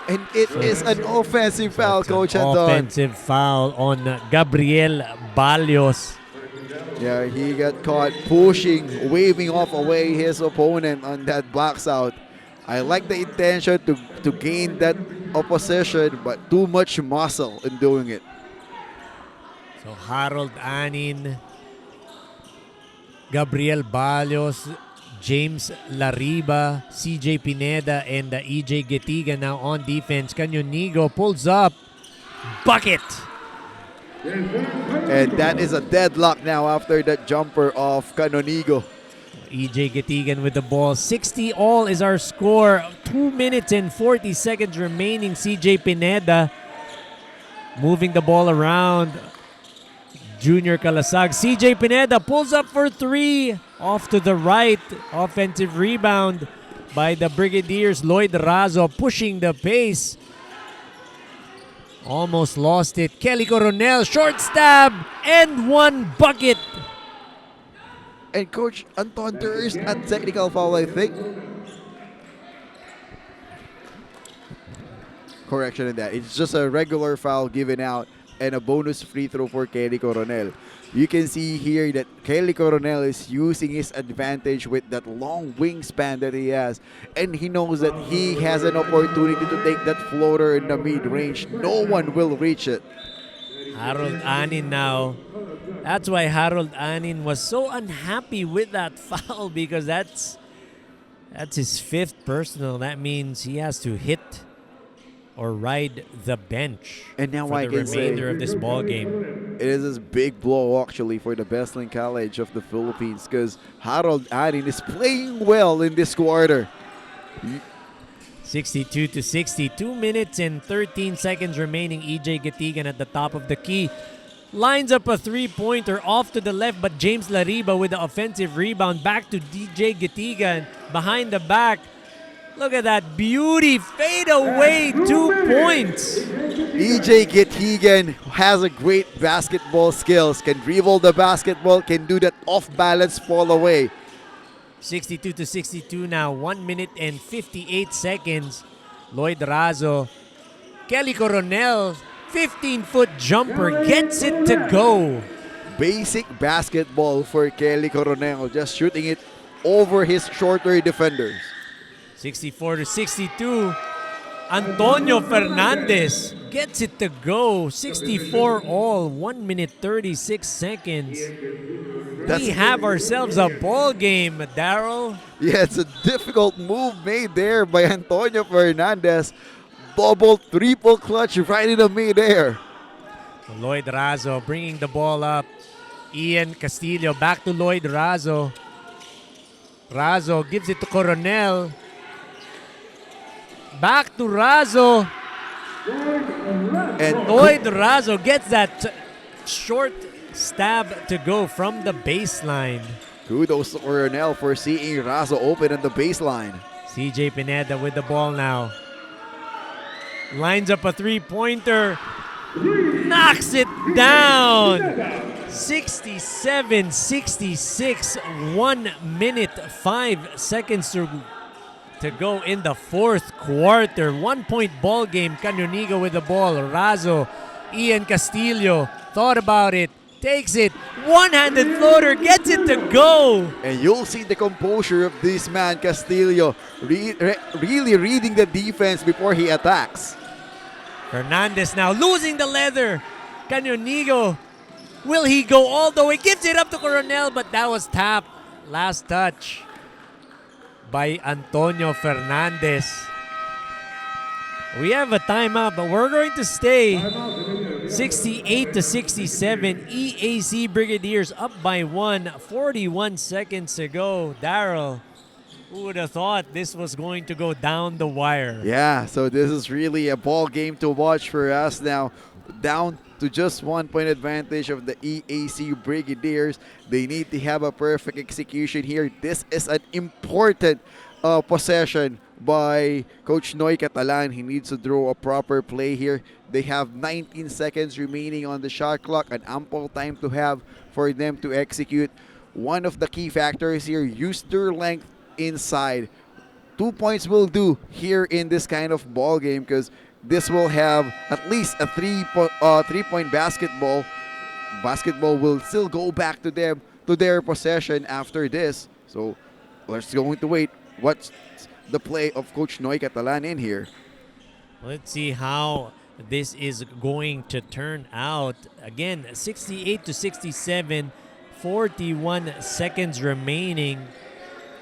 S2: And it is an offensive foul, Coach Anton.
S3: Offensive foul on Gabriel Balios.
S2: Yeah, he got caught pushing, waving off away his opponent on that box out. I like the intention to gain that opposition, but too much muscle in doing it.
S3: So Harold Anin, Gabriel Balios, James Lariba, CJ Pineda, and EJ Getiga now on defense. Canonigo pulls up. Bucket!
S2: And that is a deadlock now after that jumper of Canonigo.
S3: EJ Getigan with the ball. 60 all is our score. 2 minutes and 40 seconds remaining. CJ Pineda moving the ball around. Junior Calasag. CJ Pineda pulls up for 3. Off to the right. Offensive rebound by the Brigadiers. Lloyd Razo pushing the pace. Almost lost it. Kelly Coronel, short stab, and 1 bucket.
S2: And Coach Anton, there is a technical foul, I think. Correction in that. It's just a regular foul given out and a bonus free throw for Kelly Coronel. You can see here that Kelly Coronel is using his advantage with that long wingspan that he has. And he knows that he has an opportunity to take that floater in the mid-range. No one will reach it.
S3: Harold Anin now. That's why Harold Anin was so unhappy with that foul, because that's his 5th personal. That means he has to hit or ride the bench
S2: and now
S3: for
S2: I
S3: the
S2: can
S3: remainder
S2: say
S3: of this ball game.
S2: It is a big blow actually for the Best Link College of the Philippines, because Harold Anin is playing well in this quarter.
S3: 62-60, 2 minutes and 13 seconds remaining. EJ Gatigan at the top of the key. Lines up a 3-pointer off to the left, but James Lariba with the offensive rebound. Back to DJ Gatigan behind the back. Look at that beauty. Fade away, 2 points.
S2: EJ Gatigan has a great basketball skills. Can dribble the basketball, can do that off-balance fall away.
S3: 62-62 now. 1 minute and 58 seconds. Lloyd Razo. Kelly Coronel, 15-foot jumper, gets it to go.
S2: Basic basketball for Kelly Coronel, just shooting it over his shorter defenders.
S3: 64-62. Antonio Fernandez gets it to go. 64 all. 1 minute 36 seconds. We have ourselves a ball game, Daryl.
S2: Yeah, it's a difficult move made there by Antonio Fernandez. Double, triple clutch right in the midair.
S3: Lloyd Razo bringing the ball up. Ian Castillo back to Lloyd Razo. Razo gives it to Coronel. Back to Razo.
S2: And
S3: Lloyd Razo gets that short stab to go from the baseline.
S2: kudos to Coronel for seeing Razo open on the baseline.
S3: CJ Pineda with the ball now. Lines up a 3-pointer. Knocks it down. 67-66. 1 minute 5 seconds to to go in the fourth quarter. 1-point ball game. Canonigo with the ball. Razo, Ian Castillo thought about it. Takes it. One-handed floater. Gets it to go.
S2: And you'll see the composure of this man, Castillo, really reading the defense before he attacks.
S3: Fernandez now losing the leather. Canonigo. Will he go all the way? Gives it up to Coronel, but that was tapped. Last touch by Antonio Fernandez. We have a timeout, but we're going to stay 68-67. EAC Brigadiers up by 1. 41 seconds to go. Daryl, who would have thought this was going to go down the wire?
S2: Yeah, so this is really a ball game to watch for us now. Down to just 1-point advantage of the EAC Brigadiers. They need to have a perfect execution here. This is an important possession by Coach Noy Catalan. He needs to draw a proper play here. They have 19 seconds remaining on the shot clock, an ample time to have for them to execute. One of the key factors here, use their length inside. 2 points will do here in this kind of ball game because this will have at least a three-point basketball. Basketball will still go back to them, to their possession after this. So let's going to wait. What's the play of Coach Noy Catalan in here?
S3: Let's see how this is going to turn out. Again, 68-67, 41 seconds remaining.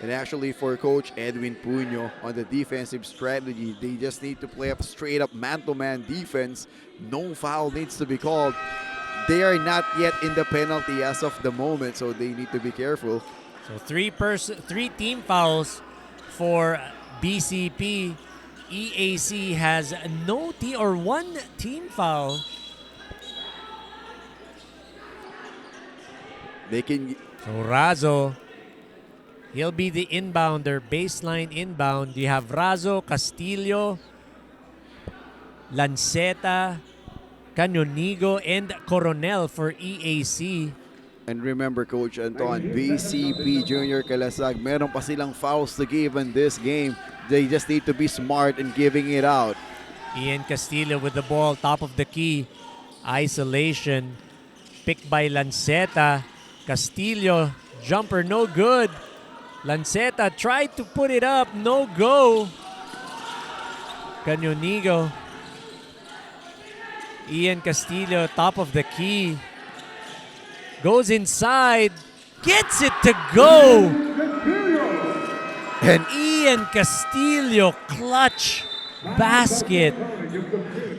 S2: And actually for Coach Edwin Puño on the defensive strategy, they just need to play up straight up man-to-man defense. No foul needs to be called. They are not yet in the penalty as of the moment, so they need to be careful.
S3: So three team fouls for BCP. EAC has no one team foul.
S2: They can.
S3: So Razo, he'll be the inbounder, baseline inbound. You have Razo, Castillo, Lanceta, Canonigo, and Coronel for EAC.
S2: And remember, Coach Anton, BCP Junior Calasag, meron pa silang fouls to give in this game. They just need to be smart in giving it out.
S3: Ian Castillo with the ball, top of the key. Isolation, picked by Lanceta. Castillo, jumper, no good. Lanceta tried to put it up, no go. Canonigo. Ian Castillo, top of the key. Goes inside, gets it to go.
S2: And
S3: Ian Castillo, clutch basket.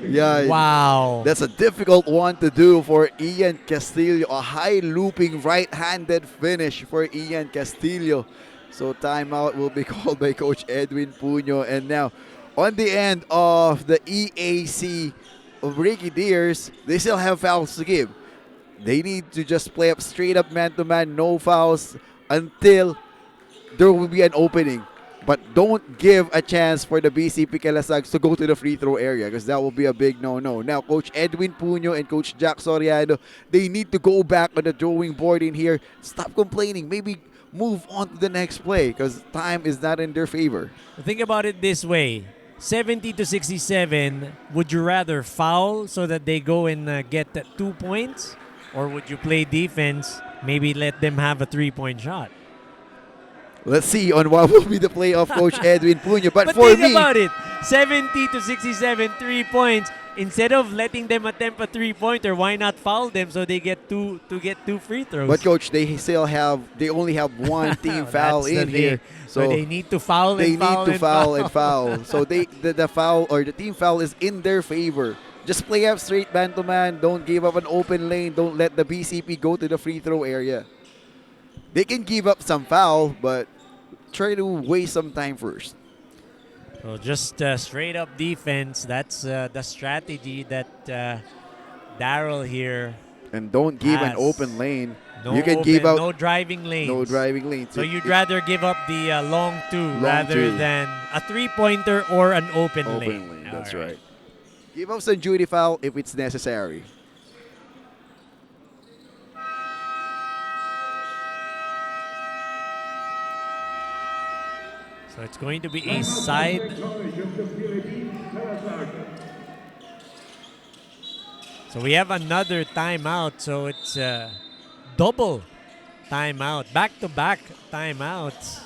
S2: yeah,
S3: Wow.
S2: that's a difficult one to do for Ian Castillo. A high looping right-handed finish for Ian Castillo. So timeout will be called by Coach Edwin Puño. And now on the end of the EAC Brigadiers, they still have fouls to give. They need to just play up straight up man-to-man, no fouls until there will be an opening. But don't give a chance for the BCP Calasags to go to the free throw area because that will be a big no-no. Now, Coach Edwin Puño and Coach Jack Soriano, they need to go back on the drawing board in here. Stop complaining. Maybe move on to the next play because time is not in their favor.
S3: Think about it this way. 70-67, would you rather foul so that they go and get 2 points? Or would you play defense, maybe let them have a 3-point shot?
S2: Let's see on what will be the play of Coach Edwin Puño. But for
S3: think
S2: me,
S3: about it. 70-67, 3 points. Instead of letting them attempt a 3-pointer, why not foul them so they get two free throws?
S2: but Coach, they only have one team foul
S3: That's the
S2: in here.
S3: thing. So they need to foul
S2: they
S3: and foul
S2: need to
S3: and
S2: foul and foul. So the foul or the team foul is in their favor. Just play up straight man-to-man. Don't give up an open lane. Don't let the BCP go to the free throw area. They can give up some foul, but try to waste some time first.
S3: So just straight up defense. That's the strategy that Daryl here.
S2: And don't give an
S3: Has
S2: open lane.
S3: No
S2: You can
S3: open,
S2: give out
S3: no driving lanes.
S2: no driving lanes.
S3: So you'd rather give up the long two
S2: Long
S3: rather
S2: two.
S3: than a 3-pointer or an open
S2: Open
S3: lane.
S2: lane. That's
S3: All
S2: right. Give up some duty foul if it's necessary.
S3: So So it's going to be a side. So we have another timeout. So it's double timeout, back-to-back timeouts.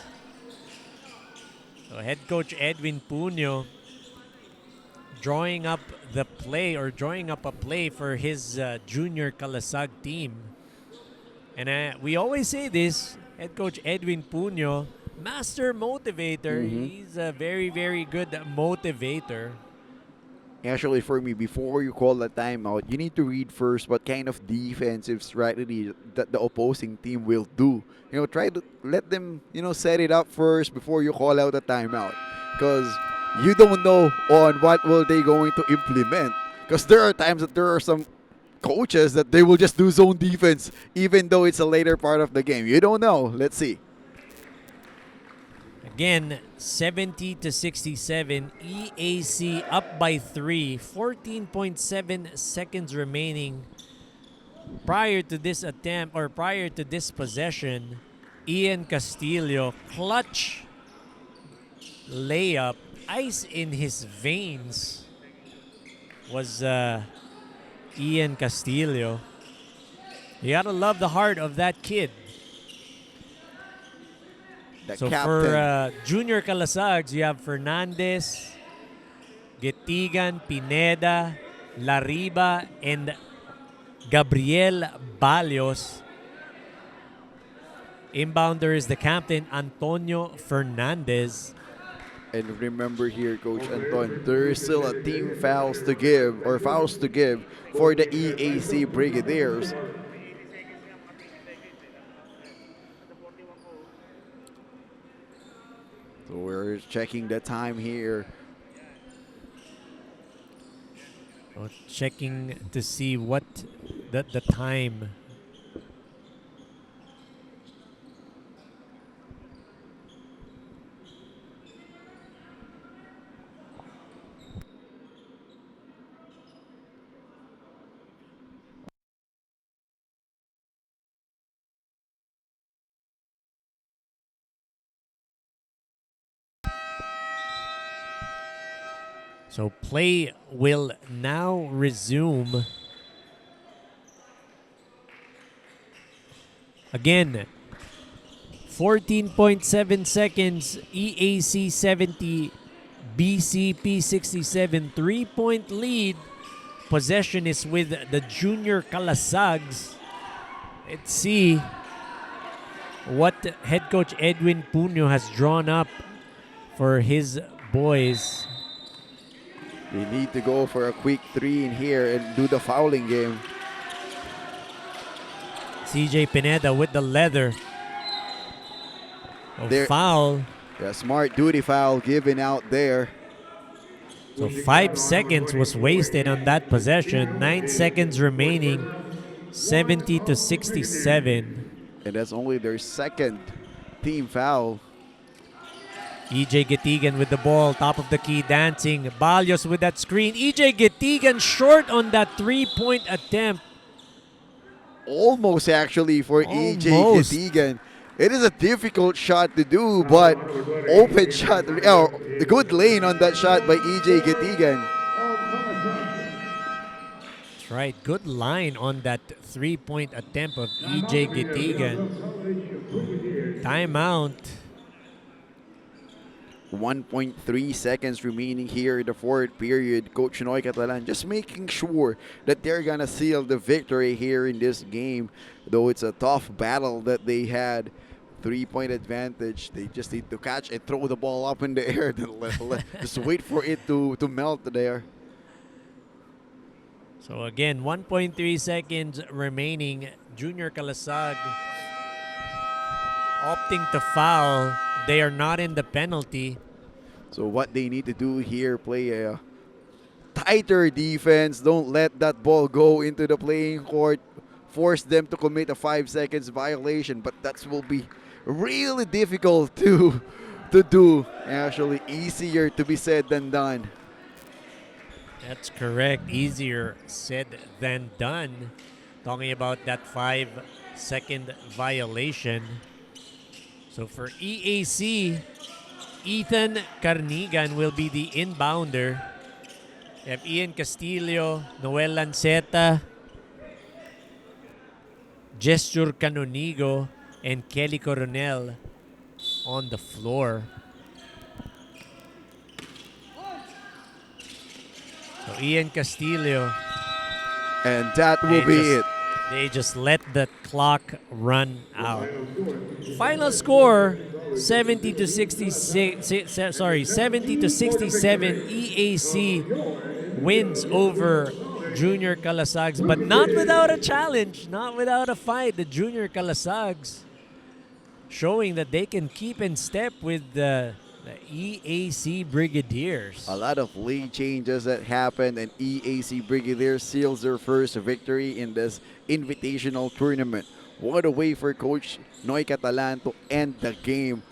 S3: So head coach Edwin Puño drawing up the play or drawing up a play for his junior Kalasag team. And we always say this, head coach Edwin Puño, master motivator. He's a very, very good motivator.
S2: Actually, for me, before you call a timeout, you need to read first what kind of defensive strategy that the opposing team will do. Try to let them, set it up first before you call out a timeout. Because you don't know on what will they going to implement. Because there are times that there are some coaches that they will just do zone defense even though it's a later part of the game. You don't know. Let's see.
S3: Again, 70-67, EAC up by 3, 14.7 seconds remaining. Prior to this attempt or prior to this possession, Ian Castillo, clutch layup, ice in his veins was Ian Castillo. You gotta love the heart of that kid.
S2: So
S3: for junior Calasags, you have Fernandez, Getigan, Pineda, Lariba, and Gabriel Balios. Inbounder is the captain, Antonio Fernandez.
S2: And remember here, Coach Anton, there is still a team fouls to give for the EAC Brigadiers. So we're checking the time here.
S3: Checking to see what the time. So play will now resume. Again, 14.7 seconds, EAC 70, BCP 67, 3-point lead. Possession is with the junior Calasags. Let's see what head coach Edwin Puño has drawn up for his boys.
S2: They need to go for a quick 3 in here and do the fouling game.
S3: CJ Pineda with the leather. Foul.
S2: Yeah, smart duty foul given out there.
S3: So 5 seconds was wasted on that possession. 9 seconds remaining. 70-67.
S2: And that's only their second team foul.
S3: EJ Getigan with the ball, top of the key, dancing. Balios with that screen. EJ Getigan short on that 3-point attempt.
S2: Almost actually for EJ Getigan. It is a difficult shot to do, but open shot. Oh, the good lane on that shot by EJ Getigan.
S3: That's right. Good line on that 3-point attempt of EJ Getigan. Timeout.
S2: 1.3 seconds remaining here in the fourth period. Coach Noy Catalan just making sure that they're going to seal the victory here in this game. Though it's a tough battle that they had. 3-point advantage. They just need to catch and throw the ball up in the air. Just wait for it to melt there.
S3: So again, 1.3 seconds remaining. Junior Calasag opting to foul. They are not in the penalty.
S2: So what they need to do here, play a tighter defense. Don't let that ball go into the playing court. Force them to commit a 5 seconds violation. But that will be really difficult to do. Actually, easier to be said than done.
S3: That's correct. Easier said than done. Talking about that 5-second violation. So for EAC, Ethan Carnigan will be the inbounder. We have Ian Castillo, Noel Lanceta, Gesture Canonigo, and Kelly Coronel on the floor. So Ian Castillo.
S2: And that will be it.
S3: They just let the clock run out. Final score 70 to 66 70 to 67. EAC wins over Junior Calasags, but not without a challenge, not without a fight. The Junior Calasags showing that they can keep in step with the EAC Brigadiers.
S2: A lot of league changes that happened, and EAC Brigadiers seals their first victory in this invitational tournament. What a way for Coach Noy Catalan to end the game,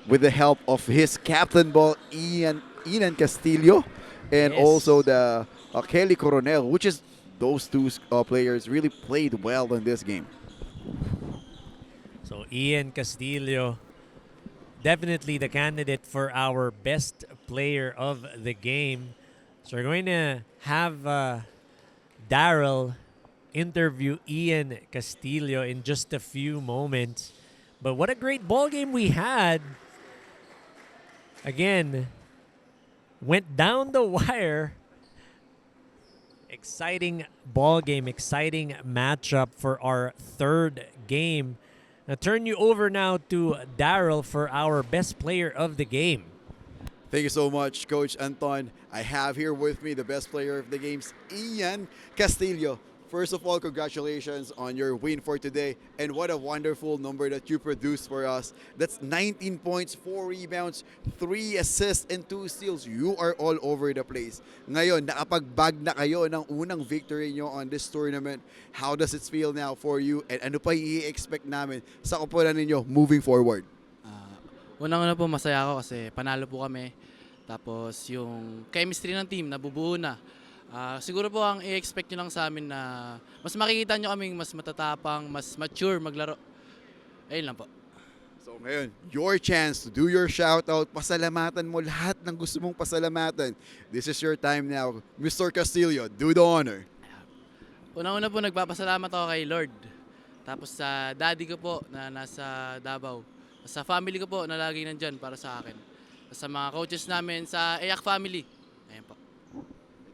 S2: with the help of his captain ball, Ian Castillo, and
S3: Yes.
S2: also the Kelly Coronel, which is those two players really played well in this game.
S3: So Ian Castillo, definitely the candidate for our best player of the game. So we're going to have Daryl interview Ian Castillo in just a few moments. But what a great ball game we had. Again, went down the wire. Exciting ball game, exciting matchup for our third game. I'll turn you over now to Daryl for our best player of the game.
S2: Thank you so much, Coach Anton. I have here with me the best player of the games, Ian Castillo. First of all, congratulations on your win for today. And what a wonderful number that you produced for us. That's 19 points, 4 rebounds, 3 assists, and 2 steals. You are all over the place. Ngayon, nakapag-bag na kayo ng unang victory nyo on this tournament. How does it feel now for you? And ano pa i-expect namin sa koponan ninyo moving forward?
S4: Unang-una po masaya ako kasi panalo po kami. Tapos yung chemistry ng team nabubuo na. Siguro po ang i-expect nyo lang sa amin na mas makikita nyo kaming mas matatapang, mas mature maglaro. Ayun lang po.
S2: So ngayon, your chance to do your shoutout. Pasalamatan mo lahat ng gusto mong pasalamatan. This is your time now. Mr. Castillo, do the honor.
S4: Unang-una po nagpapasalamat ako kay Lord. Tapos sa daddy ko po na nasa Davao. Sa family ko po na lagi nandyan para sa akin. Sa mga coaches namin sa EAC family. Ayun po.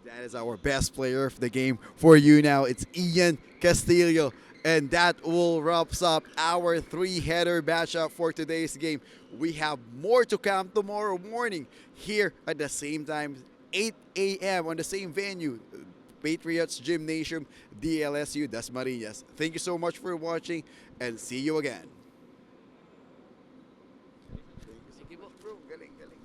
S2: That is our best player of the game for you now. It's Ian Castillo. And that will wraps up our 3-header matchup for today's game. We have more to come tomorrow morning here at the same time, 8 a.m. on the same venue, Patriots Gymnasium, DLSU, Dasmariñas. Thank you so much for watching and see you again.
S4: Sige po.
S2: Bro, galing, galing.